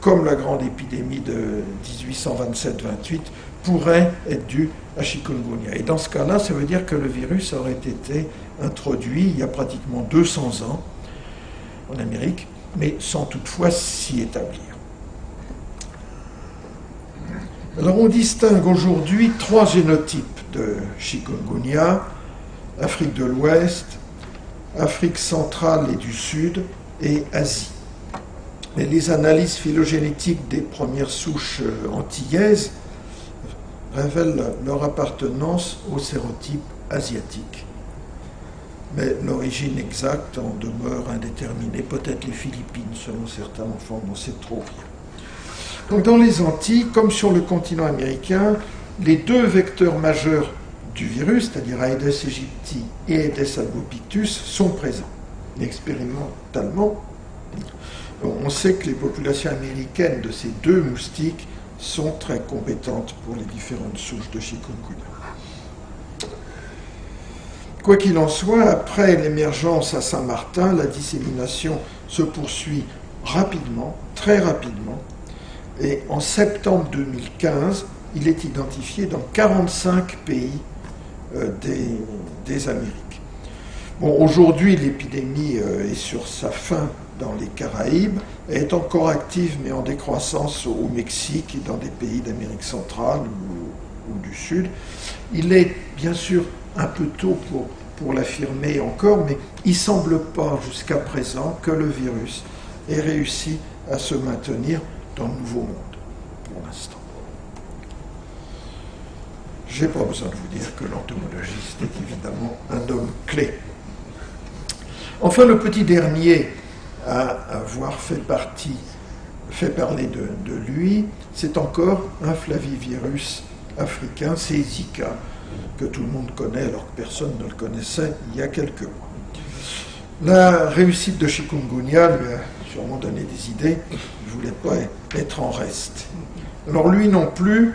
comme la grande épidémie de 1827-28, pourrait être due à chikungunya. Et dans ce cas-là, ça veut dire que le virus aurait été introduit il y a pratiquement 200 ans en Amérique, mais sans toutefois s'y établir. Alors on distingue aujourd'hui 3 génotypes de chikungunya: Afrique de l'Ouest, Afrique centrale et du Sud et Asie. Mais les analyses phylogénétiques des premières souches antillaises révèlent leur appartenance au sérotype asiatique. Mais l'origine exacte en demeure indéterminée, peut-être les Philippines, selon certains enfants, on sait trop rien. Donc dans les Antilles, comme sur le continent américain, les 2 vecteurs majeurs du virus, c'est-à-dire Aedes aegypti et Aedes albopictus, sont présents. Expérimentalement, on sait que les populations américaines de ces 2 moustiques sont très compétentes pour les différentes souches de chikungunya. Quoi qu'il en soit, après l'émergence à Saint-Martin, la dissémination se poursuit rapidement, très rapidement, et en septembre 2015, il est identifié dans 45 pays des Amériques. Bon, aujourd'hui, l'épidémie est sur sa fin dans les Caraïbes. Elle est encore active, mais en décroissance au Mexique et dans des pays d'Amérique centrale ou du Sud. Il est bien sûr un peu tôt pour l'affirmer encore, mais il ne semble pas jusqu'à présent que le virus ait réussi à se maintenir dans le Nouveau Monde, pour l'instant. Je n'ai pas besoin de vous dire que l'entomologiste est évidemment un homme clé. Enfin, le petit dernier à avoir fait parler de lui, c'est encore un flavivirus africain, c'est Zika, que tout le monde connaît alors que personne ne le connaissait il y a quelques mois. La réussite de chikungunya lui a sûrement donné des idées, il ne voulait pas être en reste. Alors lui non plus,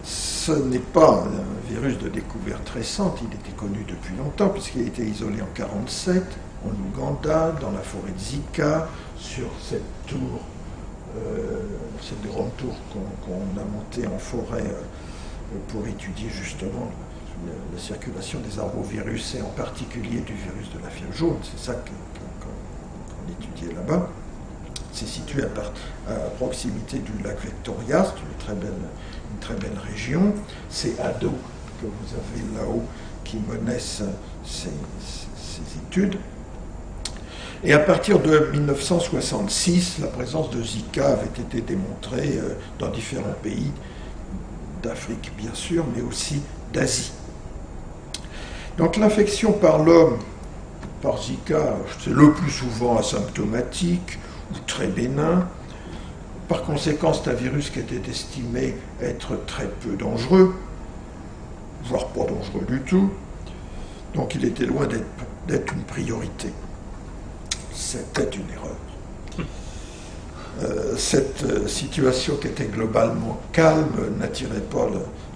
ce n'est pas un virus de découverte récente, il était connu depuis longtemps puisqu'il a été isolé en 1947 en Ouganda, dans la forêt de Zika, sur cette tour, cette grande tour qu'on a montée en forêt pour étudier justement la circulation des arbovirus et en particulier du virus de la fièvre jaune. C'est ça qu'on étudiait là-bas. C'est situé à proximité du lac Victoria, c'est une très belle région. C'est Ado que vous avez là-haut qui menait ces études. Et à partir de 1966, la présence de Zika avait été démontrée dans différents pays d'Afrique, bien sûr, mais aussi d'Asie. Donc l'infection par l'homme par Zika, c'est le plus souvent asymptomatique ou très bénin. Par conséquent, c'est un virus qui était estimé être très peu dangereux, voire pas dangereux du tout. Donc il était loin d'être une priorité. C'était une erreur. Cette situation qui était globalement calme n'attirait pas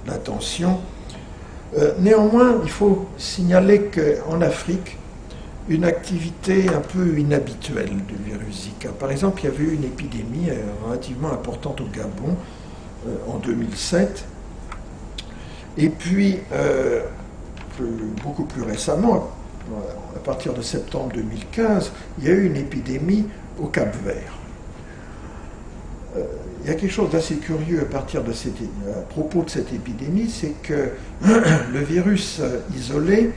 l'attention. Néanmoins, il faut signaler qu'en Afrique, une activité un peu inhabituelle du virus Zika. Par exemple, il y avait eu une épidémie relativement importante au Gabon en 2007. Et puis, beaucoup plus récemment, à partir de septembre 2015, il y a eu une épidémie au Cap-Vert. Il y a quelque chose d'assez curieux à propos de cette épidémie, c'est que le virus isolé,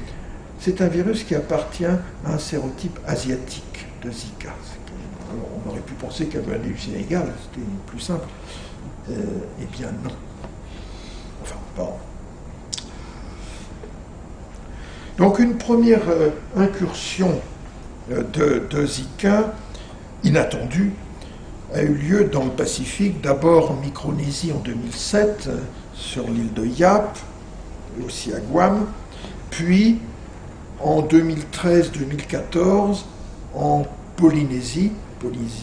c'est un virus qui appartient à un sérotype asiatique de Zika. Alors, on aurait pu penser qu'elle venait du Sénégal, c'était plus simple. Eh bien non. Enfin, pardon. Donc une première incursion de Zika, inattendue, a eu lieu dans le Pacifique, d'abord en Micronésie en 2007, sur l'île de Yap, et aussi à Guam, puis en 2013-2014 en Polynésie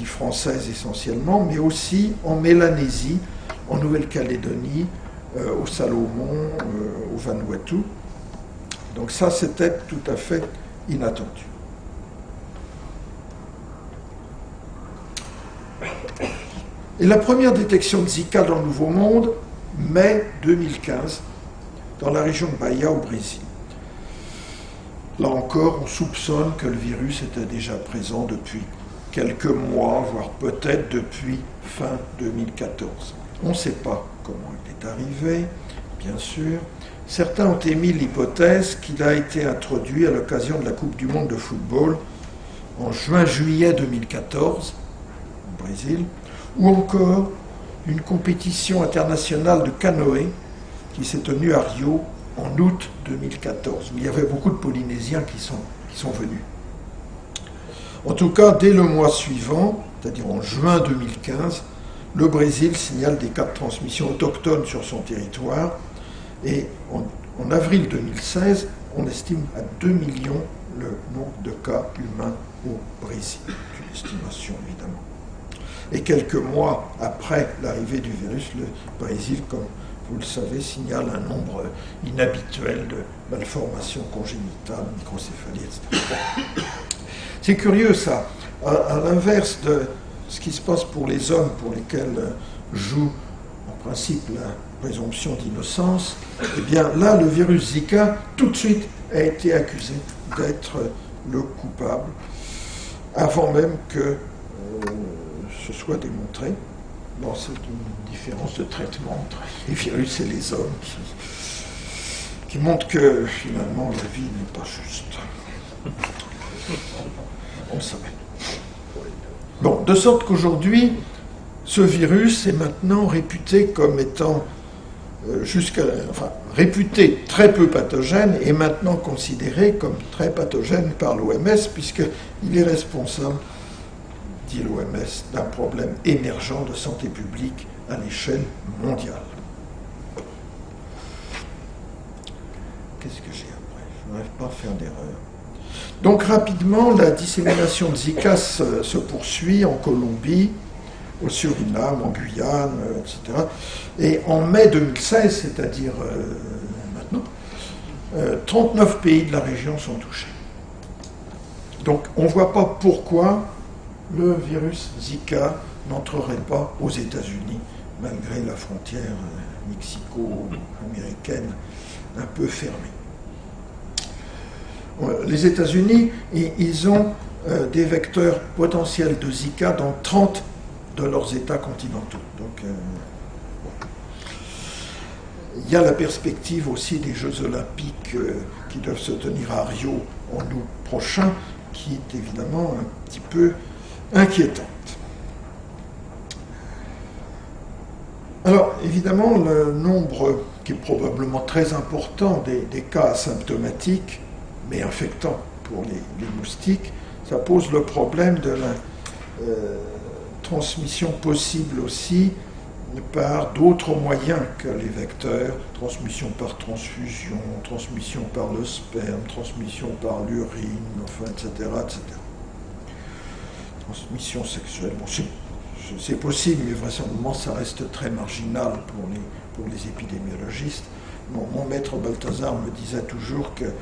française essentiellement, mais aussi en Mélanésie, en Nouvelle-Calédonie, au Salomon, au Vanuatu. Donc ça, c'était tout à fait inattendu. Et la première détection de Zika dans le Nouveau Monde, mai 2015, dans la région de Bahia au Brésil. Là encore, on soupçonne que le virus était déjà présent depuis quelques mois, voire peut-être depuis fin 2014. On ne sait pas comment il est arrivé, bien sûr. Certains ont émis l'hypothèse qu'il a été introduit à l'occasion de la Coupe du Monde de football en juin-juillet 2014 au Brésil, ou encore une compétition internationale de canoë qui s'est tenue à Rio en août 2014. Il y avait beaucoup de Polynésiens qui sont venus. En tout cas, dès le mois suivant, c'est-à-dire en juin 2015, le Brésil signale des cas de transmission autochtones sur son territoire. Et en avril 2016, on estime à 2 millions le nombre de cas humains au Brésil. C'est une estimation, évidemment. Et quelques mois après l'arrivée du virus, le Brésil, comme vous le savez, signale un nombre inhabituel de malformations congénitales, microcéphalie, etc. C'est curieux, ça. À l'inverse de ce qui se passe pour les hommes pour lesquels joue en principe la présomption d'innocence, eh bien là, le virus Zika, tout de suite, a été accusé d'être le coupable, avant même que ce soit démontré. Bon, c'est une différence de traitement entre les virus et les hommes qui montre que finalement la vie n'est pas juste. On savait. Bon, de sorte qu'aujourd'hui, ce virus est maintenant réputé comme étant réputé très peu pathogène et maintenant considéré comme très pathogène par l'OMS, puisqu'il est responsable, dit l'OMS, d'un problème émergent de santé publique à l'échelle mondiale. Qu'est-ce que j'ai après? Je n'arrive pas à faire d'erreur. Donc rapidement, la dissémination de Zika se poursuit en Colombie, au Suriname, en Guyane, etc. Et en mai 2016, c'est-à-dire maintenant, 39 pays de la région sont touchés. Donc on ne voit pas pourquoi le virus Zika n'entrerait pas aux États-Unis, malgré la frontière mexico-américaine un peu fermée. Les États-Unis, ils ont des vecteurs potentiels de Zika dans 30 de leurs États continentaux. Donc, il y a la perspective aussi des Jeux Olympiques qui doivent se tenir à Rio en août prochain, qui est évidemment un petit peu inquiétante. Alors, évidemment, le nombre qui est probablement très important des cas asymptomatiques, mais infectants pour les moustiques, ça pose le problème de la transmission possible aussi par d'autres moyens que les vecteurs, transmission par transfusion, transmission par le sperme, transmission par l'urine, enfin, etc., etc. Transmission sexuelle, bon, c'est possible, mais vraisemblablement ça reste très marginal pour les épidémiologistes. Bon, mon maître Balthazar me disait toujours qu'il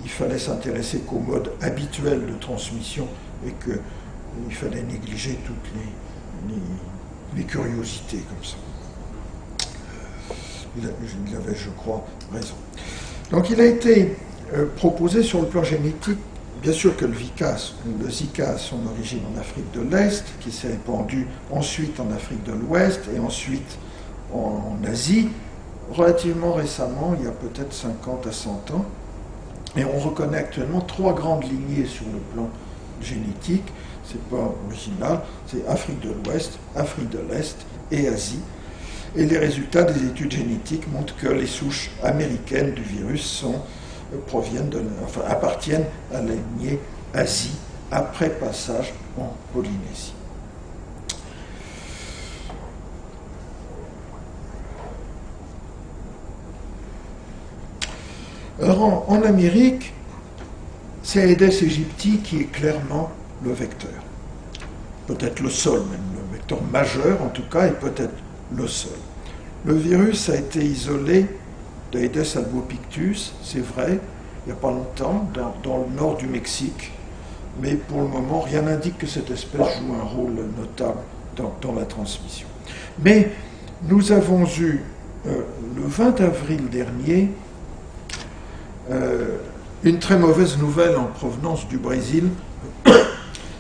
fallait s'intéresser qu'au mode habituel de transmission et qu'il fallait négliger toutes les curiosités comme ça. Il avait, je crois, raison. Donc il a été proposé sur le plan génétique, bien sûr que le Zika a son origine en Afrique de l'Est, qui s'est répandu ensuite en Afrique de l'Ouest et ensuite en Asie, relativement récemment, il y a peut-être 50 à 100 ans. Et on reconnaît actuellement 3 grandes lignées sur le plan génétique. C'est pas original, c'est Afrique de l'Ouest, Afrique de l'Est et Asie. Et les résultats des études génétiques montrent que les souches américaines du virus appartiennent à la lignée Asie après passage en Polynésie. Alors en Amérique, c'est Aedes aegypti qui est clairement le vecteur. Peut-être le seul, même le vecteur majeur en tout cas, et peut-être le seul. Le virus a été isolé d'Aedes albopictus, c'est vrai, il n'y a pas longtemps, dans le nord du Mexique, mais pour le moment, rien n'indique que cette espèce joue un rôle notable dans la transmission. Mais nous avons eu, le 20 avril dernier, une très mauvaise nouvelle en provenance du Brésil,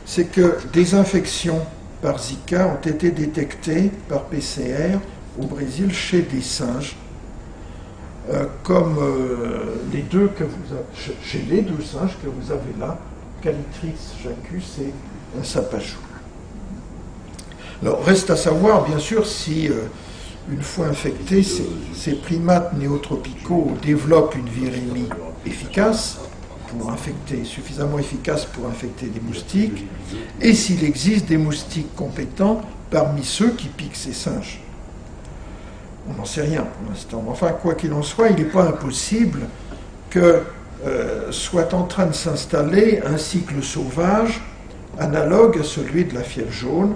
c'est que des infections par Zika ont été détectées par PCR au Brésil chez des singes, comme les deux chez les deux singes que vous avez là, Calithrix jacus et un sapajou. Alors reste à savoir, bien sûr, si une fois infectés, ces primates néotropicaux développent une virémie efficace, suffisamment efficace pour infecter des moustiques, et s'il existe des moustiques compétents parmi ceux qui piquent ces singes. On n'en sait rien pour l'instant. Enfin, quoi qu'il en soit, il n'est pas impossible que soit en train de s'installer un cycle sauvage analogue à celui de la fièvre jaune,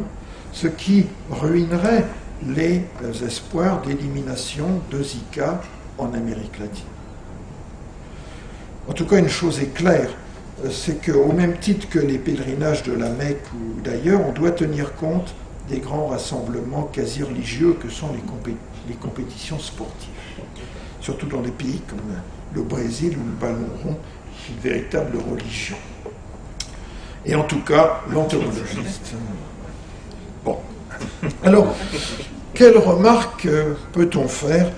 ce qui ruinerait les espoirs d'élimination de Zika en Amérique latine. En tout cas, une chose est claire, c'est qu'au même titre que les pèlerinages de la Mecque ou d'ailleurs, on doit tenir compte des grands rassemblements quasi religieux que sont les compétitions sportives. Surtout dans des pays comme le Brésil où le ballon rond est une véritable religion. Et en tout cas, l'entomologiste. Bon. Alors, quelles remarques peut-on faire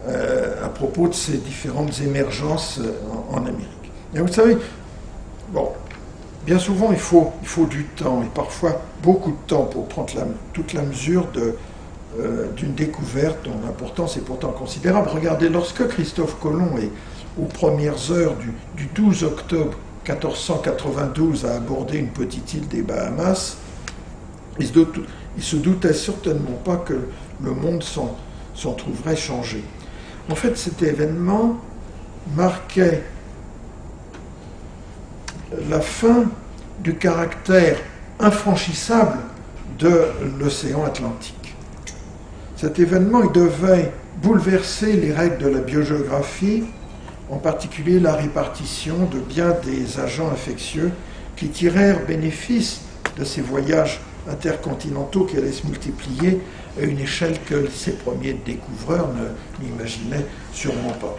à propos de ces différentes émergences en Amérique? Et vous savez, bon, bien souvent il faut du temps, et parfois beaucoup de temps pour prendre toute la mesure d'une découverte dont l'importance est pourtant considérable. Regardez, lorsque Christophe Colomb est aux premières heures du 12 octobre 1492 a abordé une petite île des Bahamas, il se doutait certainement pas que le monde s'en trouverait changé. En fait, cet événement marquait la fin du caractère infranchissable de l'océan Atlantique. Cet événement, il devait bouleverser les règles de la biogéographie, en particulier la répartition de bien des agents infectieux qui tirèrent bénéfice de ces voyages intercontinentaux qui allaient se multiplier à une échelle que ces premiers découvreurs n'imaginaient sûrement pas.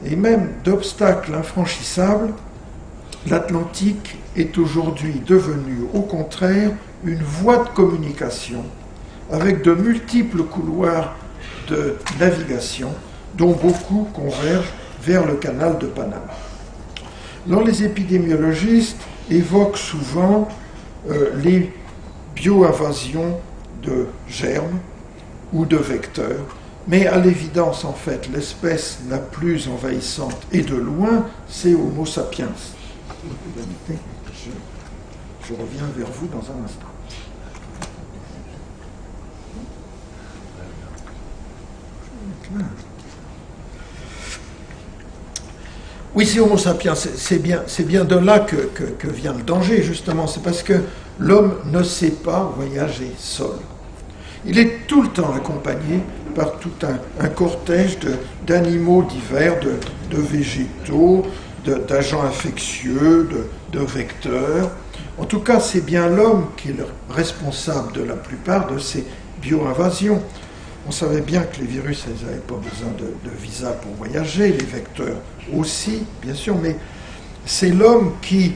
Et même d'obstacles infranchissables, l'Atlantique est aujourd'hui devenu, au contraire, une voie de communication avec de multiples couloirs de navigation, dont beaucoup convergent vers le canal de Panama. Alors, les épidémiologistes évoquent souvent les bioinvasions de germes ou de vecteurs, mais à l'évidence, en fait, l'espèce la plus envahissante et de loin, c'est Homo sapiens. Je reviens vers vous dans un instant. Oui, c'est Homo sapiens, c'est bien de là que vient le danger, justement. C'est parce que l'homme ne sait pas voyager seul. Il est tout le temps accompagné par tout un cortège d'animaux divers, de végétaux, d'agents infectieux, de vecteurs. En tout cas, c'est bien l'homme qui est le responsable de la plupart de ces bio-invasions. On savait bien que les virus, ils n'avaient pas besoin de visa pour voyager, les vecteurs aussi, bien sûr, mais c'est l'homme qui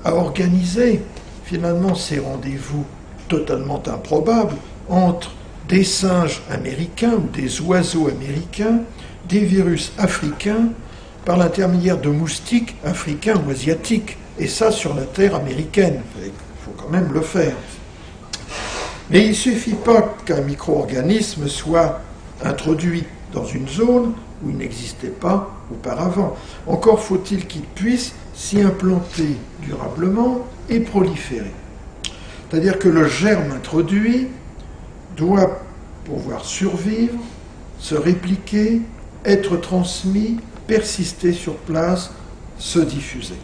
a organisé finalement ces rendez-vous totalement improbables entre des singes américains ou des oiseaux américains, des virus africains, par l'intermédiaire de moustiques africains ou asiatiques, et ça sur la terre américaine. Il faut quand même le faire. Mais il ne suffit pas qu'un micro-organisme soit introduit dans une zone où il n'existait pas auparavant. Encore faut-il qu'il puisse s'y implanter durablement et proliférer. C'est-à-dire que le germe introduit doit pouvoir survivre, se répliquer, être transmis, persister sur place, se diffuser.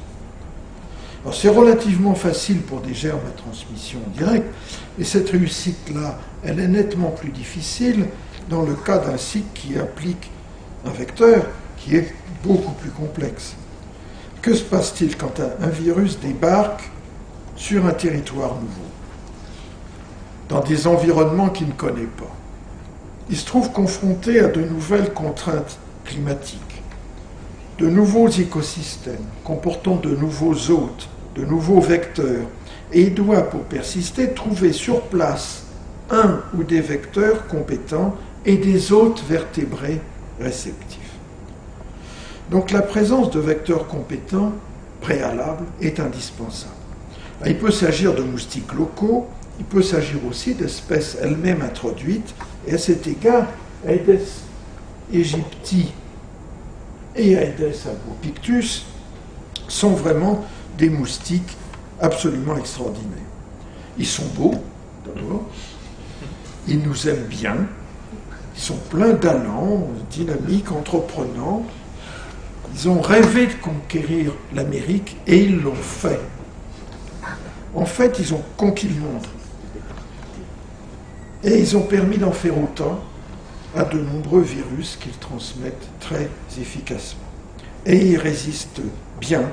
Alors c'est relativement facile pour des germes à transmission directe, et cette réussite-là, elle est nettement plus difficile dans le cas d'un cycle qui implique un vecteur qui est beaucoup plus complexe. Que se passe-t-il quand un virus débarque sur un territoire nouveau, dans des environnements qu'il ne connaît pas? Il se trouve confronté à de nouvelles contraintes climatiques, de nouveaux écosystèmes comportant de nouveaux hôtes, de nouveaux vecteurs, et il doit, pour persister, trouver sur place un ou des vecteurs compétents et des hôtes vertébrés réceptifs. Donc la présence de vecteurs compétents préalables est indispensable. Là, il peut s'agir de moustiques locaux, il peut s'agir aussi d'espèces elles-mêmes introduites, et à cet égard, Aedes aegypti et Aedes albopictus sont vraiment des moustiques absolument extraordinaires. Ils sont beaux, d'abord, ils nous aiment bien, ils sont pleins d'allant, dynamiques, entreprenants. Ils ont rêvé de conquérir l'Amérique et ils l'ont fait. En fait, ils ont conquis le monde. Et ils ont permis d'en faire autant à de nombreux virus qu'ils transmettent très efficacement. et il résiste bien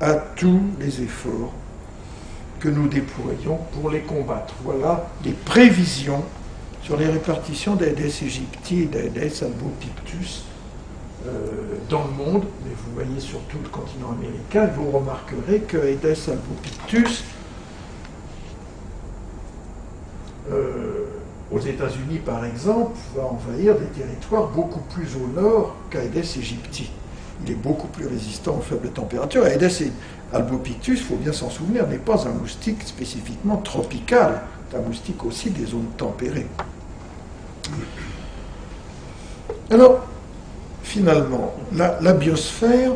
à tous les efforts que nous déployons pour les combattre. Voilà les prévisions sur les répartitions d'Aedes aegypti et d'Aedes albopictus dans le monde, mais vous voyez surtout le continent américain, vous remarquerez que Aedes albopictus aux États-Unis, par exemple, va envahir des territoires beaucoup plus au nord qu'Aedes aegypti. Il est beaucoup plus résistant aux faibles températures. Aedes albopictus, il faut bien s'en souvenir, n'est pas un moustique spécifiquement tropical. C'est un moustique aussi des zones tempérées. Alors, finalement, la biosphère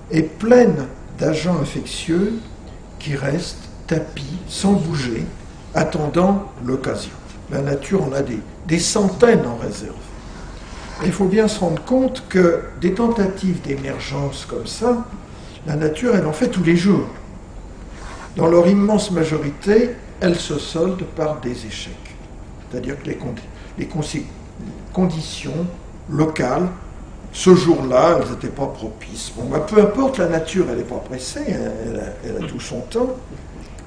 est pleine d'agents infectieux qui restent tapis, sans bouger, attendant l'occasion. La nature en a des centaines en réserve. Et il faut bien se rendre compte que des tentatives d'émergence comme ça, la nature, elle en fait tous les jours. Dans leur immense majorité, elles se soldent par des échecs. C'est-à-dire que les conditions locales, ce jour-là, elles n'étaient pas propices. Bon, peu importe, la nature, elle n'est pas pressée, elle a tout son temps.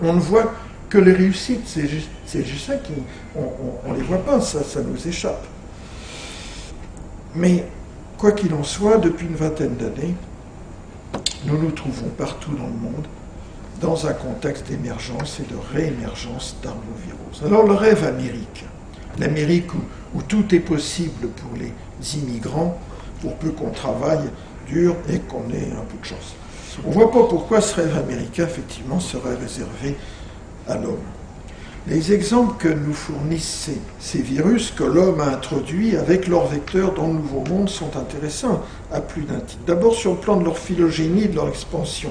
On ne voit que les réussites, c'est juste ça qu'on ne les voit pas, ça nous échappe. Mais, quoi qu'il en soit, depuis une vingtaine d'années, nous nous trouvons partout dans le monde dans un contexte d'émergence et de réémergence d'arbovirus. Alors le rêve américain, l'Amérique où tout est possible pour les immigrants, pour peu qu'on travaille dur et qu'on ait un peu de chance. On ne voit pas pourquoi ce rêve américain, effectivement, serait réservé à l'homme. Les exemples que nous fournissent ces virus que l'homme a introduits avec leurs vecteurs dans le Nouveau Monde sont intéressants à plus d'un titre. D'abord sur le plan de leur phylogénie, de leur expansion.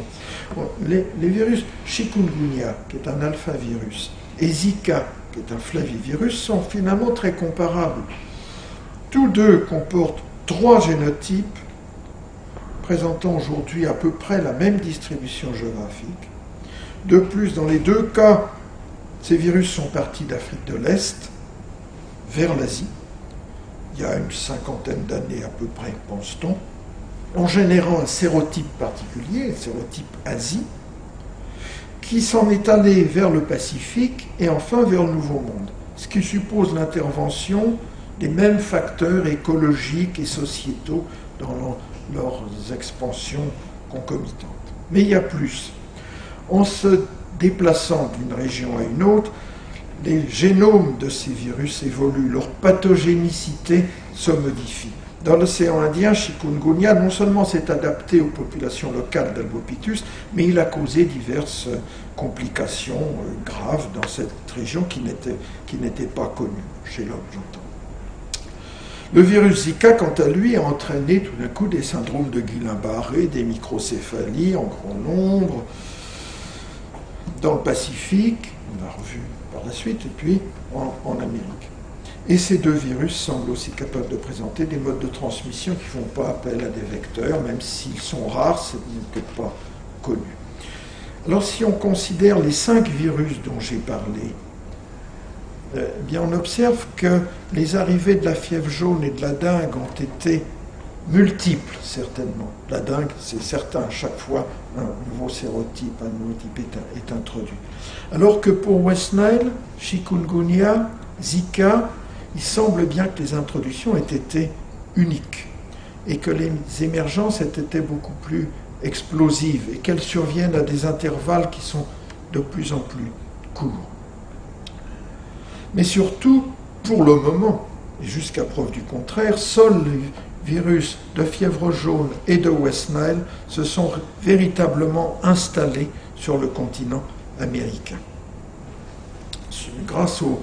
Bon, les virus chikungunya, qui est un alphavirus, et Zika, qui est un flavivirus, sont finalement très comparables. Tous deux comportent 3 génotypes présentant aujourd'hui à peu près la même distribution géographique. De plus, dans les deux cas, ces virus sont partis d'Afrique de l'Est vers l'Asie, il y a une cinquantaine d'années à peu près, pense-t-on, en générant un sérotype particulier, le sérotype Asie, qui s'en est allé vers le Pacifique et enfin vers le Nouveau Monde, ce qui suppose l'intervention des mêmes facteurs écologiques et sociétaux dans leurs expansions concomitantes. Mais il y a plus. En se déplaçant d'une région à une autre, les génomes de ces virus évoluent, leur pathogénicité se modifie. Dans l'océan Indien, chikungunya non seulement s'est adapté aux populations locales d'Albopictus, mais il a causé diverses complications graves dans cette région qui n'était pas connue, chez l'homme, j'entends. Le virus Zika, quant à lui, a entraîné tout d'un coup des syndromes de Guillain-Barré, des microcéphalies en grand nombre, dans le Pacifique, on l'a revu par la suite, et puis en Amérique. Et ces deux virus semblent aussi capables de présenter des modes de transmission qui ne font pas appel à des vecteurs, même s'ils sont rares, ce n'est pas connu. Alors si on considère les 5 virus dont j'ai parlé, bien on observe que les arrivées de la fièvre jaune et de la dengue ont été multiples, certainement. La dengue, c'est certain, à chaque fois, un nouveau sérotype, un nouveau type est introduit. Alors que pour West Nile, chikungunya, Zika, il semble bien que les introductions aient été uniques et que les émergences aient été beaucoup plus explosives et qu'elles surviennent à des intervalles qui sont de plus en plus courts. Mais surtout, pour le moment, et jusqu'à preuve du contraire, seuls les virus de fièvre jaune et de West Nile se sont véritablement installés sur le continent américain. Grâce aux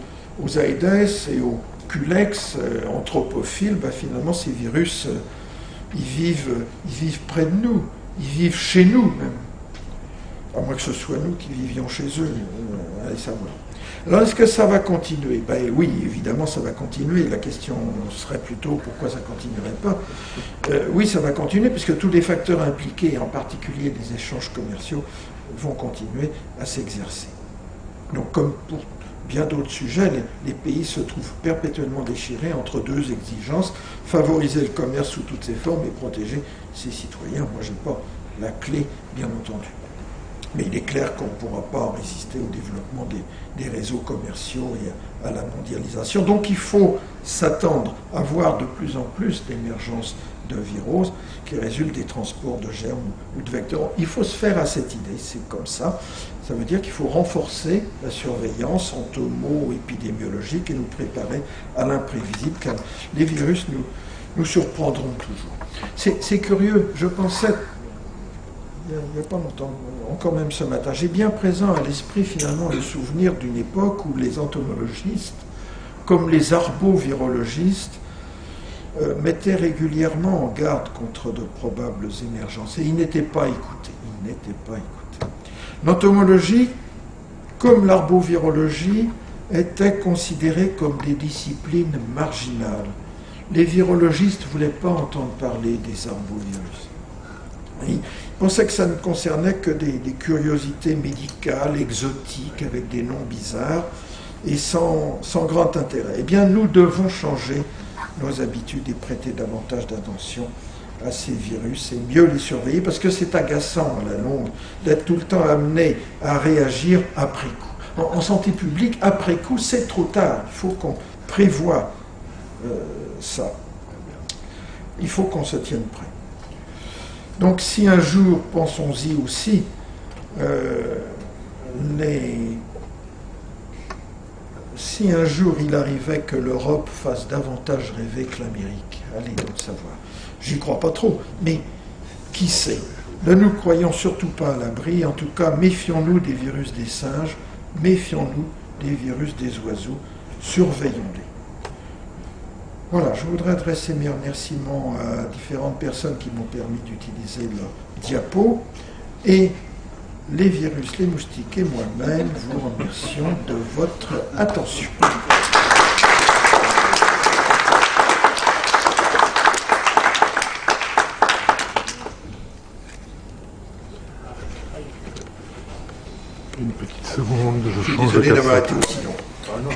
Aedes et aux Culex anthropophiles, finalement ces virus, ils vivent près de nous, ils vivent chez nous même. À moins que ce soit nous qui vivions chez eux, allez savoir. Alors, est-ce que ça va continuer ? Oui, évidemment, ça va continuer. La question serait plutôt pourquoi ça ne continuerait pas. Oui, ça va continuer, puisque tous les facteurs impliqués, en particulier les échanges commerciaux, vont continuer à s'exercer. Donc, comme pour bien d'autres sujets, les pays se trouvent perpétuellement déchirés entre deux exigences, favoriser le commerce sous toutes ses formes et protéger ses citoyens. Moi, je n'ai pas la clé, bien entendu. Mais il est clair qu'on ne pourra pas résister au développement des réseaux commerciaux et à la mondialisation. Donc il faut s'attendre à voir de plus en plus d'émergence de viroses qui résultent des transports de germes ou de vecteurs. Il faut se faire à cette idée, c'est comme ça. Ça veut dire qu'il faut renforcer la surveillance entomo-épidémiologique et nous préparer à l'imprévisible, car les virus nous surprendront toujours. C'est curieux, je pensais, il n'y a pas longtemps, encore même ce matin, j'ai bien présent à l'esprit finalement le souvenir d'une époque où les entomologistes, comme les arbovirologistes, mettaient régulièrement en garde contre de probables émergences. Et ils n'étaient pas écoutés. L'entomologie, comme l'arbovirologie, étaient considérés comme des disciplines marginales. Les virologistes ne voulaient pas entendre parler des arbovirus. Ils pensaient que ça ne concernait que des curiosités médicales, exotiques, avec des noms bizarres et sans grand intérêt. Eh bien, nous devons changer nos habitudes et prêter davantage d'attention à ces virus et mieux les surveiller, parce que c'est agaçant à la longue d'être tout le temps amené à réagir après coup. En santé publique, après coup, c'est trop tard. Il faut qu'on prévoie ça. Il faut qu'on se tienne prêt. Donc si un jour, pensons-y aussi, si un jour il arrivait que l'Europe fasse davantage rêver que l'Amérique, allez donc savoir. J'y crois pas trop, mais qui sait? Ne nous croyons surtout pas à l'abri, en tout cas méfions-nous des virus des singes, méfions-nous des virus des oiseaux, surveillons-les. Voilà, je voudrais adresser mes remerciements à différentes personnes qui m'ont permis d'utiliser leur diapo, et les virus, les moustiques et moi-même vous remercions de votre attention. Une petite seconde, je change Désolé de d'avoir été cassette. aussi long.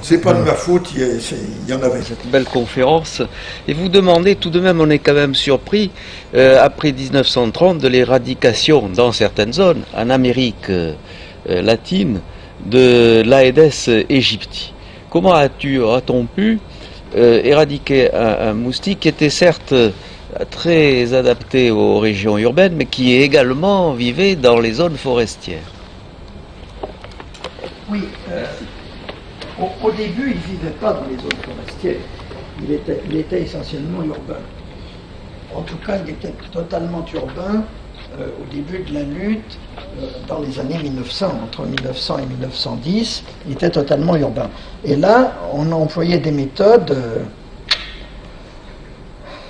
C'est pas de ma faute, il y en avait. Cette belle conférence. Et vous demandez, tout de même, on est quand même surpris, après 1930, de l'éradication dans certaines zones, en Amérique latine, de l'Aedes aegypti. Comment a-t-on pu éradiquer un moustique qui était certes très adapté aux régions urbaines, mais qui également vivait dans les zones forestières? Oui, au début, il ne vivait pas dans les zones forestières. Il était essentiellement urbain. En tout cas, il était totalement urbain au début de la lutte, dans les années 1900, entre 1900 et 1910, il était totalement urbain. Et là, on a employé des méthodes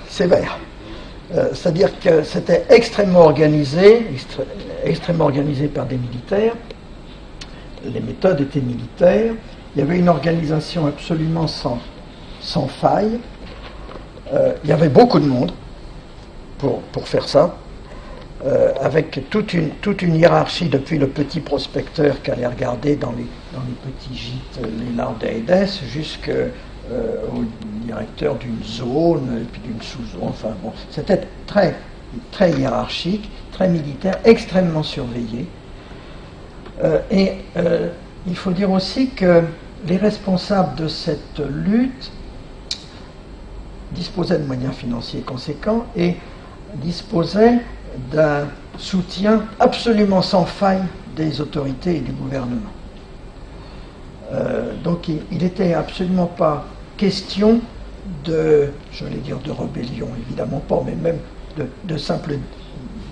sévères. C'est-à-dire que c'était extrêmement organisé par des militaires. Les méthodes étaient militaires. Il y avait une organisation absolument sans faille. Il y avait beaucoup de monde pour faire ça, avec toute une hiérarchie, depuis le petit prospecteur qui allait regarder dans les petits gîtes les larves d'Aedes, jusqu'au directeur d'une zone, et puis d'une sous-zone. Enfin bon, c'était très, très hiérarchique, très militaire, extrêmement surveillé. Il faut dire aussi que les responsables de cette lutte disposaient de moyens financiers conséquents et disposaient d'un soutien absolument sans faille des autorités et du gouvernement. Donc il n'était absolument pas question de, je vais dire de rébellion, évidemment pas, mais même de simple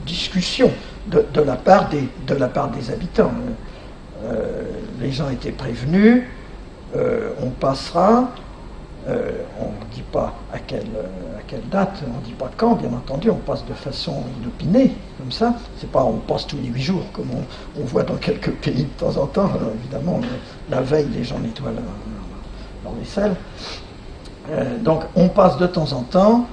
discussion de la part des habitants. Les gens étaient prévenus, on passera, on ne dit pas à quelle date, on ne dit pas quand, bien entendu, on passe de façon inopinée, comme ça. C'est pas on passe tous les 8 jours, comme on voit dans quelques pays de temps en temps. Alors, évidemment, la veille, les gens nettoient leur vaisselle. Donc, on passe de temps en temps.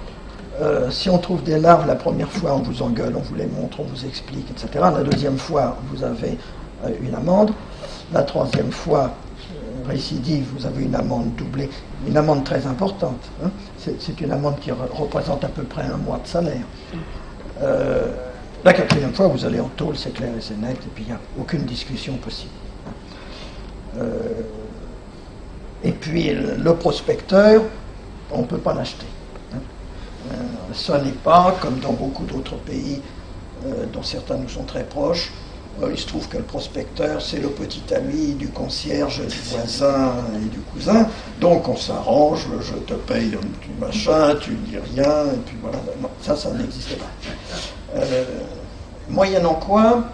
Si on trouve des larves la première fois, on vous engueule, on vous les montre, on vous explique, etc. La deuxième fois, vous avez une amende. La troisième fois, récidive, vous avez une amende doublée, une amende très importante. Hein. C'est une amende qui représente à peu près un mois de salaire. La quatrième fois, vous allez en tôle, c'est clair et c'est net, et puis il n'y a aucune discussion possible. Et puis le prospecteur, on ne peut pas l'acheter. Ce n'est pas, comme dans beaucoup d'autres pays dont certains nous sont très proches, il se trouve que le prospecteur, c'est le petit ami du concierge, du voisin et du cousin, donc on s'arrange, je te paye un petit machin, tu ne dis rien, et puis voilà. Non, ça n'existe pas. Moyennant quoi,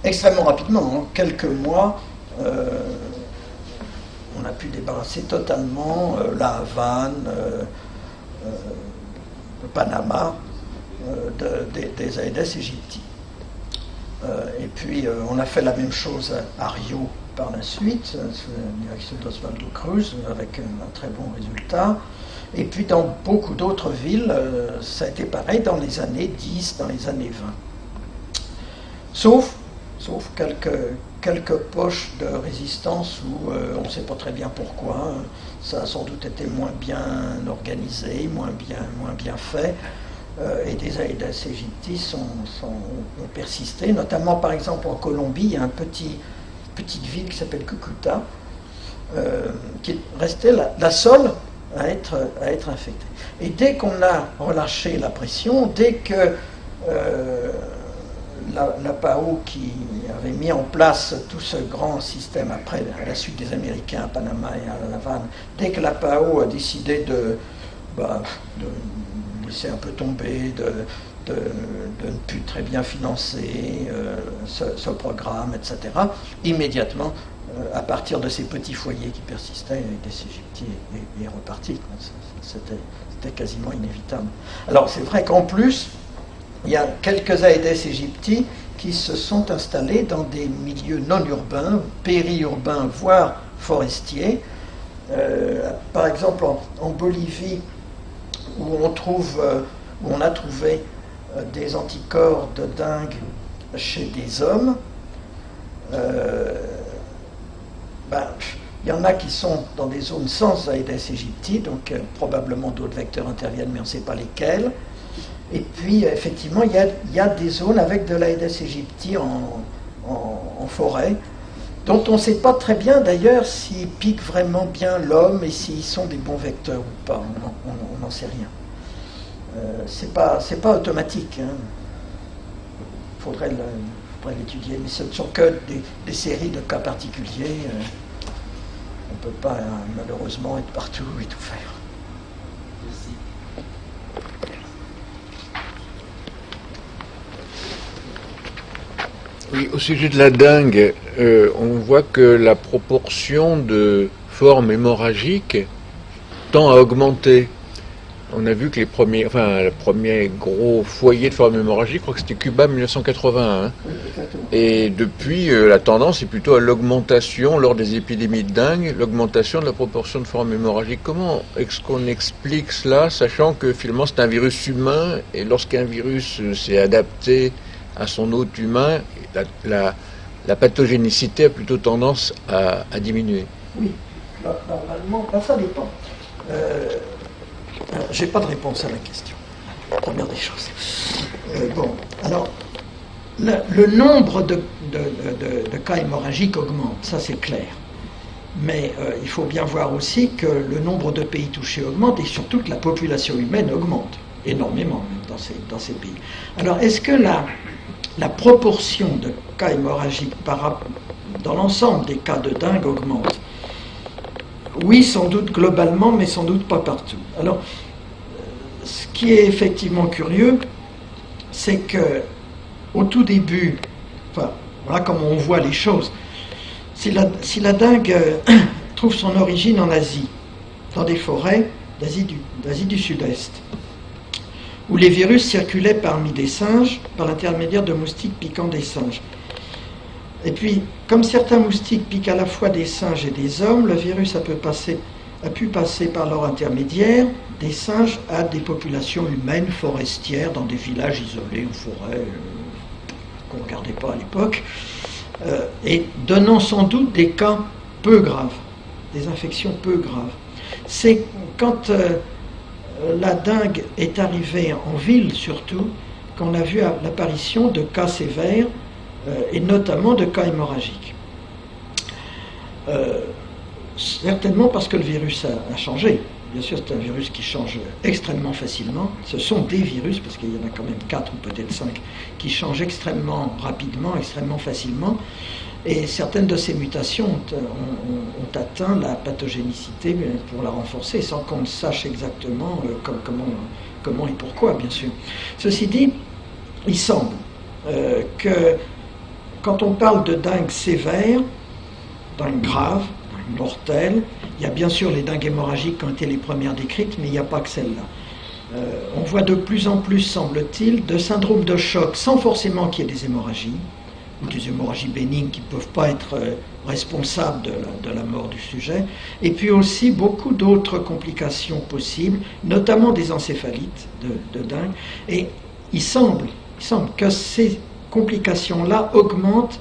extrêmement rapidement, en quelques mois, on a pu débarrasser totalement la Havane, le Panama, des Aedes aegypti. Et puis on a fait la même chose à Rio par la suite, sous la direction d'Osvaldo Cruz, avec un très bon résultat. Et puis dans beaucoup d'autres villes, ça a été pareil dans les années 10, dans les années 20. Sauf quelques poches de résistance où on ne sait pas très bien pourquoi. Ça a sans doute été moins bien organisé, moins bien fait. Et des Aedes aegypti ont persisté, notamment par exemple en Colombie, il y a une petite ville qui s'appelle Cucuta, qui est restée la seule à être infectée. Et dès qu'on a relâché la pression, dès que la PAO qui avait mis en place tout ce grand système après, à la suite des Américains à Panama et à La Havane, dès que la PAO a décidé de laisser un peu tomber, de ne plus très bien financer ce programme, etc., immédiatement, à partir de ces petits foyers qui persistaient, Aedes aegypti est reparti. C'était quasiment inévitable. Alors c'est vrai qu'en plus, il y a quelques Aedes aegypti qui se sont installés dans des milieux non urbains, périurbains, voire forestiers. Par exemple, en Bolivie, où on a trouvé des anticorps de dengue chez des hommes, il y en a qui sont dans des zones sans Aedes aegypti, donc probablement d'autres vecteurs interviennent, mais on ne sait pas lesquels. Et puis, effectivement, il y a des zones avec de l'Aedes aegypti en forêt, dont on ne sait pas très bien d'ailleurs s'ils piquent vraiment bien l'homme et s'ils sont des bons vecteurs ou pas. On n'en sait rien. C'est pas automatique. Il faudrait l'étudier, mais ce ne sont que des séries de cas particuliers. On ne peut pas malheureusement être partout et tout faire. Oui, au sujet de la dengue, on voit que la proportion de formes hémorragiques tend à augmenter. On a vu que le premier gros foyer de formes hémorragiques, je crois que c'était Cuba en 1981. Et depuis, la tendance est plutôt à l'augmentation, lors des épidémies de dengue, l'augmentation de la proportion de formes hémorragiques. Comment est-ce qu'on explique cela, sachant que finalement c'est un virus humain, et lorsqu'un virus s'est adapté à son hôte humain, la pathogénicité a plutôt tendance à diminuer? Oui, normalement, ça dépend. J'ai pas de réponse à la question. Première des choses. Alors, le nombre de cas hémorragiques augmente, ça c'est clair. Mais il faut bien voir aussi que le nombre de pays touchés augmente et surtout que la population humaine augmente énormément même dans ces pays. Alors, est-ce que la proportion de cas hémorragiques dans l'ensemble des cas de dengue augmente? Oui, sans doute globalement, mais sans doute pas partout. Alors, ce qui est effectivement curieux, c'est que au tout début, voilà comment on voit les choses. Si la dengue trouve son origine en Asie, dans des forêts d'Asie du Sud-Est, où les virus circulaient parmi des singes par l'intermédiaire de moustiques piquant des singes. Et puis, comme certains moustiques piquent à la fois des singes et des hommes, le virus a pu passer par leur intermédiaire des singes à des populations humaines forestières dans des villages isolés en forêt qu'on ne regardait pas à l'époque, et donnant sans doute des cas peu graves. des infections peu graves. C'est quand la dengue est arrivée en ville surtout, qu'on a vu l'apparition de cas sévères et notamment de cas hémorragiques. Certainement parce que le virus a changé. Bien sûr, c'est un virus qui change extrêmement facilement. Ce sont des virus, parce qu'il y en a quand même 4 ou peut-être 5, qui changent extrêmement rapidement, extrêmement facilement. Et certaines de ces mutations ont atteint la pathogénicité pour la renforcer, sans qu'on ne sache exactement comment et pourquoi, bien sûr. Ceci dit, il semble que quand on parle de dengue sévère, dengue grave, dengue mortelle, il y a bien sûr les dengues hémorragiques qui ont été les premières décrites, mais il n'y a pas que celles-là. On voit de plus en plus, semble-t-il, de syndromes de choc sans forcément qu'il y ait des hémorragies, ou des hémorragies bénignes qui ne peuvent pas être responsables de la mort du sujet, et puis aussi beaucoup d'autres complications possibles, notamment des encéphalites de dengue, et il semble que ces complications-là augmentent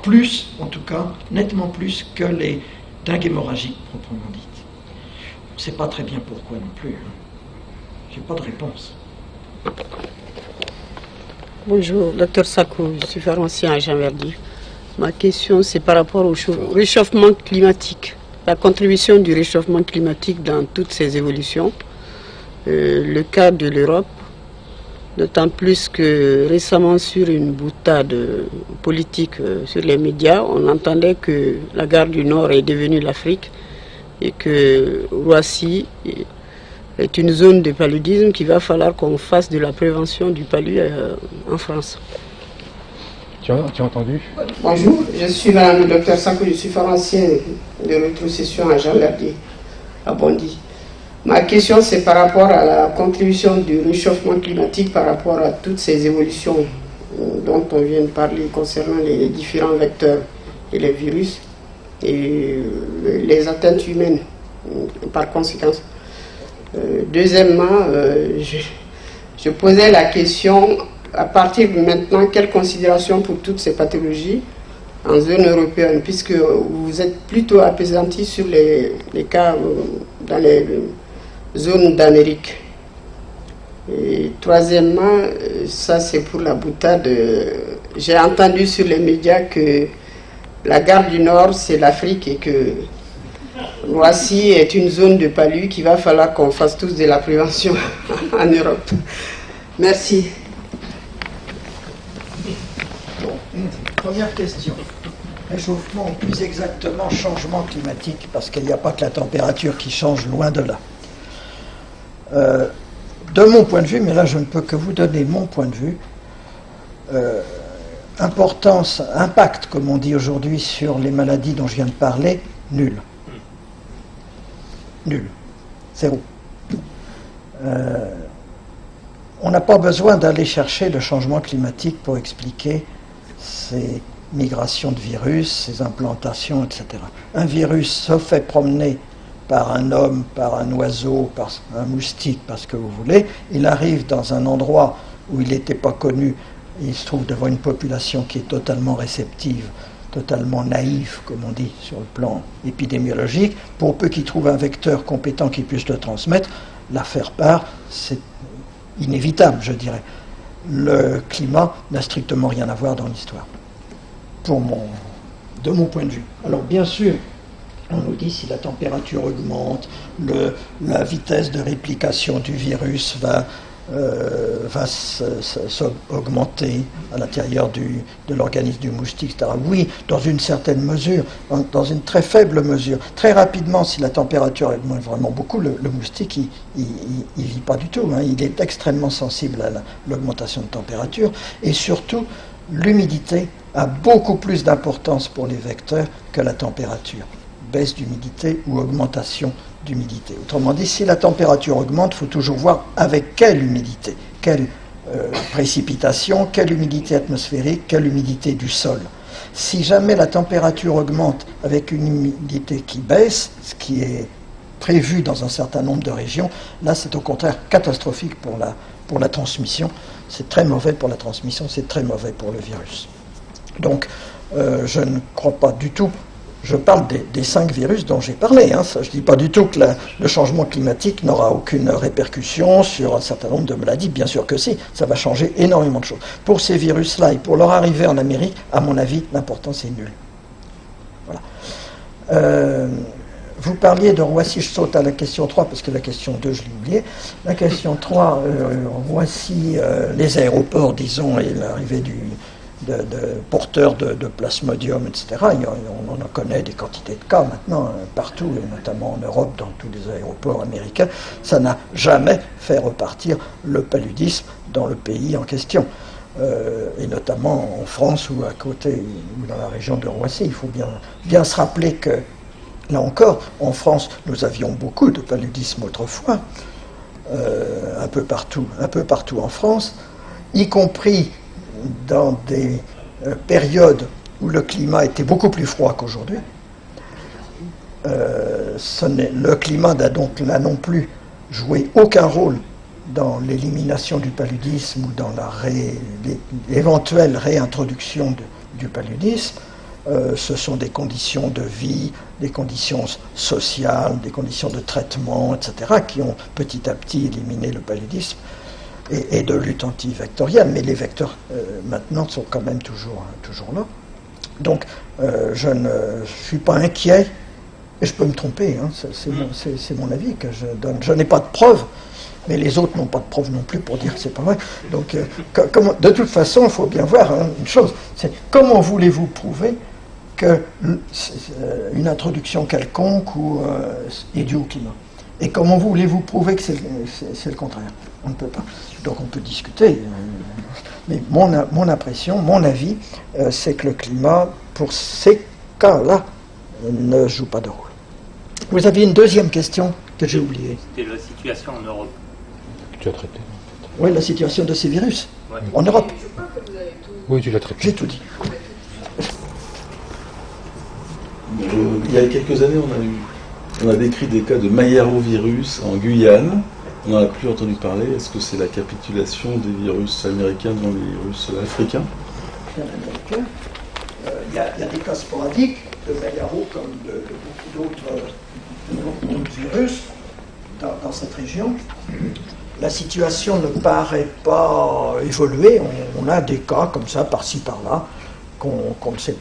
plus, en tout cas, nettement plus que les dengues hémorragiques proprement dites. On ne sait pas très bien pourquoi non plus. Je n'ai pas de réponse. Bonjour, docteur Sacco, je suis pharmacien à Jean-Verdier. Ma question, c'est par rapport au réchauffement climatique, la contribution du réchauffement climatique dans toutes ces évolutions, le cas de l'Europe, d'autant plus que récemment sur une boutade politique sur les médias, on entendait que la gare du Nord est devenue l'Afrique et que Roissy est une zone de paludisme qu'il va falloir qu'on fasse de la prévention du palud en France. Tu as entendu? Bonjour, je suis Madame le docteur Sacco, je suis pharmacien de rétrocession à Jean-Verdier, à Bondy. Ma question, c'est par rapport à la contribution du réchauffement climatique par rapport à toutes ces évolutions dont on vient de parler concernant les différents vecteurs et les virus et les atteintes humaines par conséquent. Deuxièmement, je posais la question, à partir de maintenant, quelle considération pour toutes ces pathologies en zone européenne, puisque vous êtes plutôt appesantis sur les cas dans les zones d'Amérique. Et troisièmement, ça c'est pour la boutade, j'ai entendu sur les médias que la gare du Nord c'est l'Afrique et que Roissy est une zone de palud qu'il va falloir qu'on fasse tous de la prévention en Europe. Merci. Bon, première question. Réchauffement, ou plus exactement changement climatique, parce qu'il n'y a pas que la température qui change, loin de là. De mon point de vue, mais là je ne peux que vous donner mon point de vue, impact, comme on dit aujourd'hui, sur les maladies dont je viens de parler, nul. Nul. Zéro. On n'a pas besoin d'aller chercher le changement climatique pour expliquer ces migrations de virus, ces implantations, etc. Un virus se fait promener par un homme, par un oiseau, par un moustique, par ce que vous voulez, il arrive dans un endroit où il n'était pas connu, il se trouve devant une population qui est totalement réceptive, totalement naïve, comme on dit, sur le plan épidémiologique. Pour peu qu'il trouve un vecteur compétent qui puisse le transmettre, la faire part, c'est inévitable, je dirais. Le climat n'a strictement rien à voir dans l'histoire, de mon point de vue. Alors bien sûr, on nous dit si la température augmente, la vitesse de réplication du virus va augmenter à l'intérieur de l'organisme du moustique, etc. Oui, dans une certaine mesure, dans une très faible mesure. Très rapidement, si la température augmente vraiment beaucoup, le moustique, il vit pas du tout. Hein. Il est extrêmement sensible à l'augmentation de température. Et surtout, l'humidité a beaucoup plus d'importance pour les vecteurs que la température. Baisse d'humidité ou augmentation d'humidité. Autrement dit, si la température augmente, il faut toujours voir avec quelle humidité, quelle précipitation, quelle humidité atmosphérique, quelle humidité du sol. Si jamais la température augmente avec une humidité qui baisse, ce qui est prévu dans un certain nombre de régions, là c'est au contraire catastrophique pour la transmission. C'est très mauvais pour la transmission, c'est très mauvais pour le virus. Donc je ne crois pas du tout je parle des 5 virus dont j'ai parlé. Hein. Ça, je ne dis pas du tout que le changement climatique n'aura aucune répercussion sur un certain nombre de maladies. Bien sûr que si, ça va changer énormément de choses. Pour ces virus-là et pour leur arrivée en Amérique, à mon avis, l'importance est nulle. Voilà. Vous parliez de Roissy, je saute à la question 3 parce que la question 2, je l'ai oublié. La question 3, Roissy, les aéroports, disons, et l'arrivée de porteurs de plasmodium, etc. On en connaît des quantités de cas maintenant, partout, et notamment en Europe, dans tous les aéroports américains. Ça n'a jamais fait repartir le paludisme dans le pays en question. Et notamment en France ou à côté, ou dans la région de Roissy. Il faut bien se rappeler que, là encore, en France, nous avions beaucoup de paludisme autrefois, un peu partout en France, y compris dans des périodes où le climat était beaucoup plus froid qu'aujourd'hui. Le climat n'a donc là non plus joué aucun rôle dans l'élimination du paludisme ou dans l'éventuelle réintroduction du paludisme. Ce sont des conditions de vie, des conditions sociales, des conditions de traitement, etc., qui ont petit à petit éliminé le paludisme et de lutte antivectorielle. Mais les vecteurs, maintenant, sont quand même toujours là. Donc, je ne suis pas inquiet, et je peux me tromper, hein, c'est mon avis que je donne. Je n'ai pas de preuves, mais les autres n'ont pas de preuves non plus pour dire que c'est pas vrai. Donc, de toute façon, il faut bien voir une chose, c'est comment voulez-vous prouver qu'une introduction quelconque est due au climat? Et comment voulez-vous prouver que c'est le contraire? On ne peut pas. Donc on peut discuter. Mais mon impression, mon avis, c'est que le climat, pour ces cas-là, ne joue pas de rôle. Vous aviez une deuxième question que j'ai oubliée. C'était la situation en Europe. Tu as traité. Oui, la situation de ces virus Ouais. en Europe. Oui, tu l'as traité. J'ai tout dit. Il y a quelques années, on a décrit des cas de Maillaro-virus en Guyane. On n'en a plus entendu parler. Est-ce que c'est la capitulation des virus américains devant les virus africains? Il y a des cas sporadiques de Maillaro comme de beaucoup d'autres virus dans cette région. La situation ne paraît pas évoluer. On a des cas comme ça, par-ci, par-là, qu'on ne sait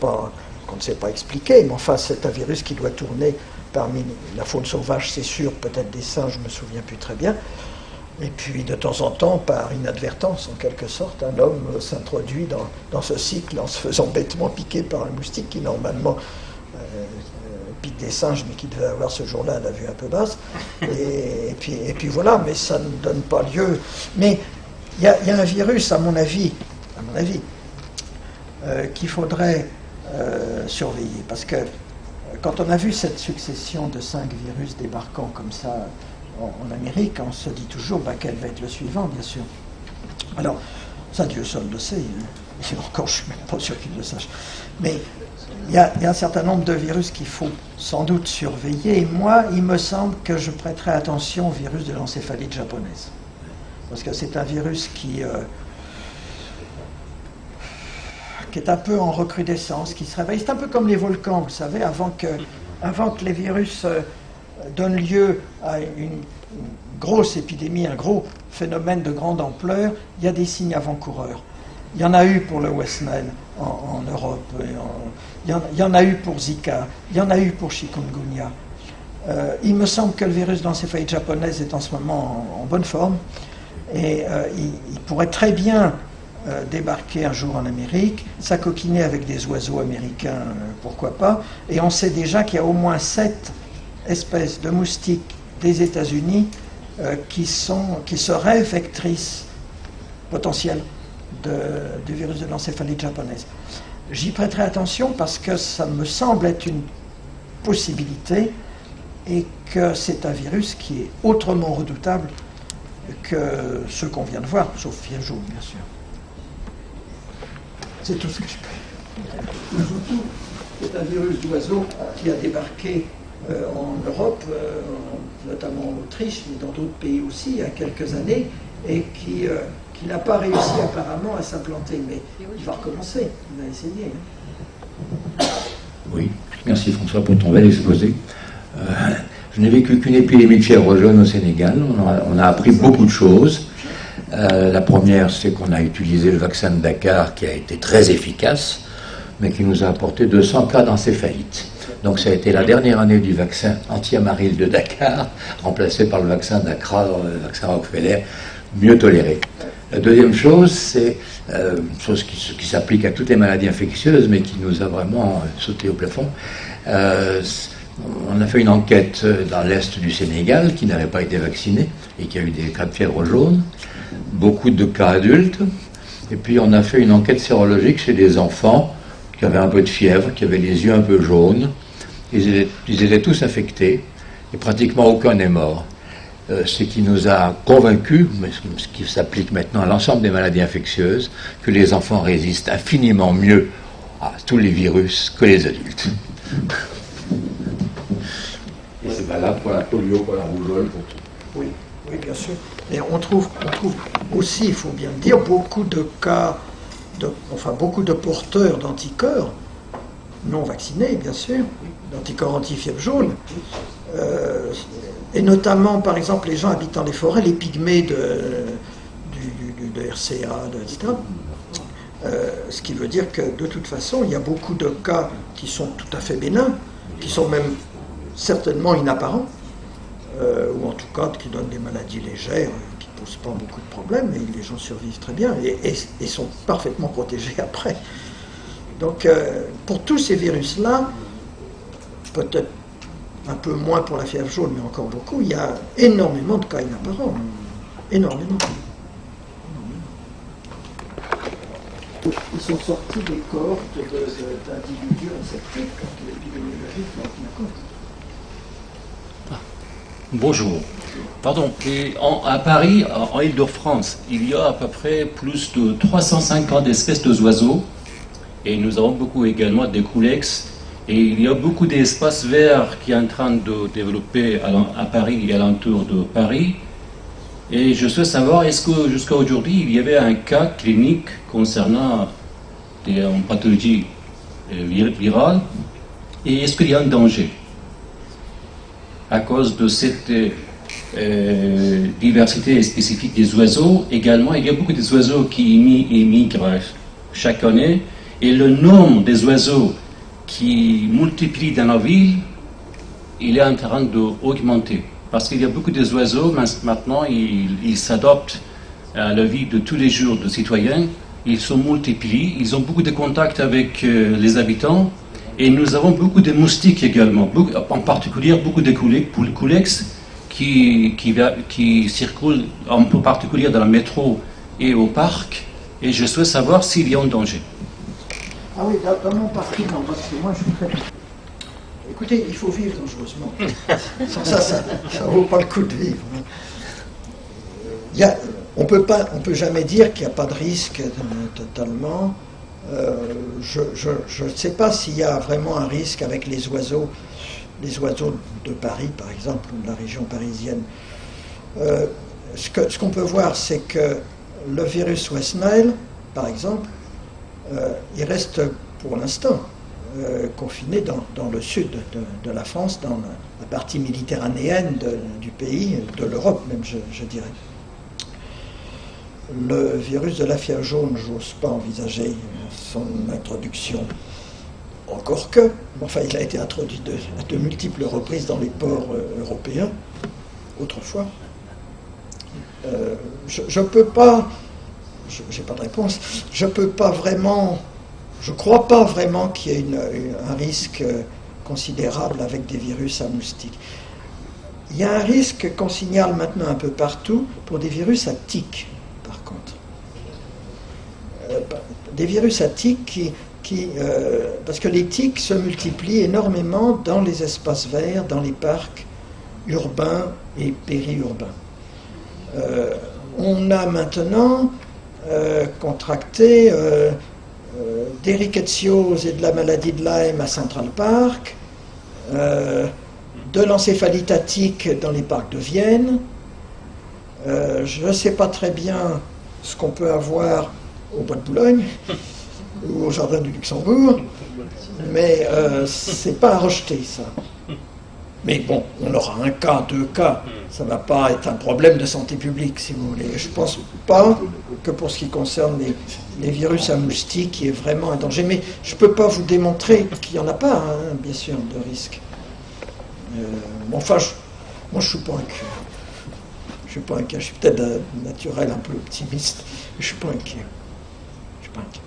pas expliquer. Mais enfin, c'est un virus qui doit tourner parmi la faune sauvage, c'est sûr, peut-être des singes, je ne me souviens plus très bien. Et puis, de temps en temps, par inadvertance, en quelque sorte, un homme s'introduit dans ce cycle en se faisant bêtement piquer par un moustique qui, normalement, pique des singes, mais qui devait avoir ce jour-là la vue un peu basse. Et puis voilà, mais ça ne donne pas lieu. Mais il y a un virus, à mon avis, qu'il faudrait surveiller, parce que quand on a vu cette succession de 5 virus débarquant comme ça en Amérique, on se dit toujours quel va être le suivant, bien sûr. Alors, ça, Dieu seul le sait, et encore, je ne suis même pas sûr qu'il le sache. Mais il y a un certain nombre de virus qu'il faut sans doute surveiller, et moi, il me semble que je prêterai attention au virus de l'encéphalite japonaise. Parce que c'est un virus qui est un peu en recrudescence, qui se réveille. C'est un peu comme les volcans, vous savez, avant que les virus donnent lieu à une grosse épidémie, un gros phénomène de grande ampleur, il y a des signes avant-coureurs. Il y en a eu pour le West Nile en Europe, il y en a eu pour Zika, il y en a eu pour chikungunya. Il me semble que le virus d'encéphalite japonaise est en ce moment en bonne forme, et il pourrait très bien débarquer un jour en Amérique, s'acoquiner avec des oiseaux américains, pourquoi pas, et on sait déjà qu'il y a au moins 7 espèces de moustiques des États-Unis qui seraient vectrices potentielles du virus de l'encéphalite japonaise. J'y prêterai attention parce que ça me semble être une possibilité et que c'est un virus qui est autrement redoutable que ceux qu'on vient de voir, sauf Fiageau, bien sûr. C'est tout ce que je peux. Le Zoutou, c'est un virus d'oiseau qui a débarqué en Europe, notamment en Autriche, mais dans d'autres pays aussi, il y a quelques années, et qui n'a pas réussi apparemment à s'implanter. Mais il va recommencer, il va essayer. Oui, Merci François pour ton bel exposé. Je n'ai vécu qu'une épidémie de fièvre jaune au Sénégal. On a appris beaucoup de choses. La première, c'est qu'on a utilisé le vaccin de Dakar qui a été très efficace, mais qui nous a apporté 200 cas d'encéphalite. Donc ça a été la dernière année du vaccin anti-amaril de Dakar, remplacé par le vaccin d'Accra, le vaccin Rockefeller, mieux toléré. La deuxième chose, c'est une chose qui s'applique à toutes les maladies infectieuses, mais qui nous a vraiment sauté au plafond. On a fait une enquête dans l'est du Sénégal qui n'avait pas été vacciné et qui a eu des cas de fièvre jaune, beaucoup de cas adultes, et puis on a fait une enquête sérologique chez des enfants qui avaient un peu de fièvre, qui avaient les yeux un peu jaunes. Ils étaient tous infectés et pratiquement aucun n'est mort. Ce qui nous a convaincus, mais ce qui s'applique maintenant à l'ensemble des maladies infectieuses, que les enfants résistent infiniment mieux à tous les virus que les adultes. Et c'est valable pour la polio, pour la rougeole, pour tout. Oui, oui, bien sûr. Et on trouve aussi, il faut bien le dire, beaucoup de cas, beaucoup de porteurs d'anticorps, non vaccinés, bien sûr, d'anticorps anti-fièvre jaune. Et notamment, par exemple, les gens habitant les forêts, les pygmées de RCA, etc. Ce qui veut dire que, de toute façon, il y a beaucoup de cas qui sont tout à fait bénins, qui sont même certainement inapparents, ou en tout cas qui donnent des maladies légères, qui ne posent pas beaucoup de problèmes, et les gens survivent très bien et sont parfaitement protégés après. Donc, pour tous ces virus-là, peut-être un peu moins pour la fièvre jaune, mais encore beaucoup, il y a énormément de cas inapparents. Énormément. Ils sont sortis des cohortes d'individus infectés quand l'épidémiologie n'a compte. Bonjour. Pardon. Et à Paris, en Île-de-France, il y a à peu près plus de 350 espèces d'oiseaux. Et nous avons beaucoup également des coulex. Et il y a beaucoup d'espaces verts qui sont en train de développer à Paris et alentour de Paris. Et je souhaite savoir, est-ce que jusqu'à aujourd'hui, il y avait un cas clinique concernant une pathologie virale? Et est-ce qu'il y a un danger à cause de cette diversité spécifique des oiseaux? Également, il y a beaucoup d'oiseaux qui émigrent chaque année. Et le nombre des oiseaux qui multiplient dans la ville, il est en train d'augmenter. Parce qu'il y a beaucoup d'oiseaux, maintenant, ils s'adaptent à la vie de tous les jours des citoyens. Ils se multiplient, ils ont beaucoup de contacts avec les habitants. Et nous avons beaucoup de moustiques également, en particulier beaucoup de coulex qui circulent en particulier dans le métro et au parc. Et je souhaite savoir s'il y a un danger. Ah oui, dans mon parti, non, parce que moi je suis très... Écoutez, il faut vivre dangereusement. Sans ça ne vaut pas le coup de vivre. On peut jamais dire qu'il n'y a pas de risque totalement. Je ne sais pas s'il y a vraiment un risque avec les oiseaux de Paris, par exemple, ou de la région parisienne. Ce qu'on peut voir, c'est que le virus West Nile, par exemple, il reste pour l'instant confiné dans le sud de la France, dans la partie méditerranéenne du pays, de l'Europe même, je dirais. Le virus de la fièvre jaune, je n'ose pas envisager son introduction, encore que, enfin il a été introduit à de multiples reprises dans les ports européens, autrefois. Je peux pas, j'ai pas de réponse, je crois pas vraiment qu'il y ait un risque considérable avec des virus à moustiques. Il y a un risque qu'on signale maintenant un peu partout pour des virus à tiques, par contre. Des virus à tiques parce que les tiques se multiplient énormément dans les espaces verts, dans les parcs urbains et périurbains. On a maintenant contracté des rickettsioses et de la maladie de Lyme à Central Park, de l'encéphalite à tique dans les parcs de Vienne. Je ne sais pas très bien ce qu'on peut avoir au Bois de Boulogne ou au Jardin du Luxembourg. Mais c'est pas à rejeter, ça. Mais bon, on aura un cas, 2 cas. Ça ne va pas être un problème de santé publique, si vous voulez. Je ne pense pas que pour ce qui concerne les virus à moustiques, il y ait vraiment un danger. Mais je ne peux pas vous démontrer qu'il n'y en a pas, hein, bien sûr, de risque. Enfin, moi, je ne suis pas inquiet. Je suis pas inquiet. Je suis peut-être naturel, un peu optimiste, mais je ne suis pas inquiet. Je suis pas inquiet.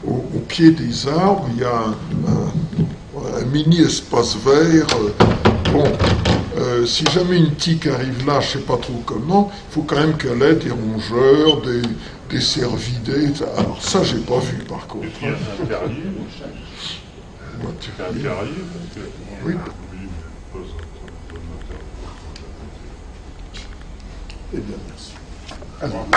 Au pied des arbres, il y a un mini espace vert. Si jamais une tique arrive là, je ne sais pas trop comment, il faut quand même qu'elle ait des rongeurs, des cervidés. Alors ça, j'ai pas vu par contre. Et puis un terrier. Un terrier, parce que... Oui. Eh bien, merci. Alors,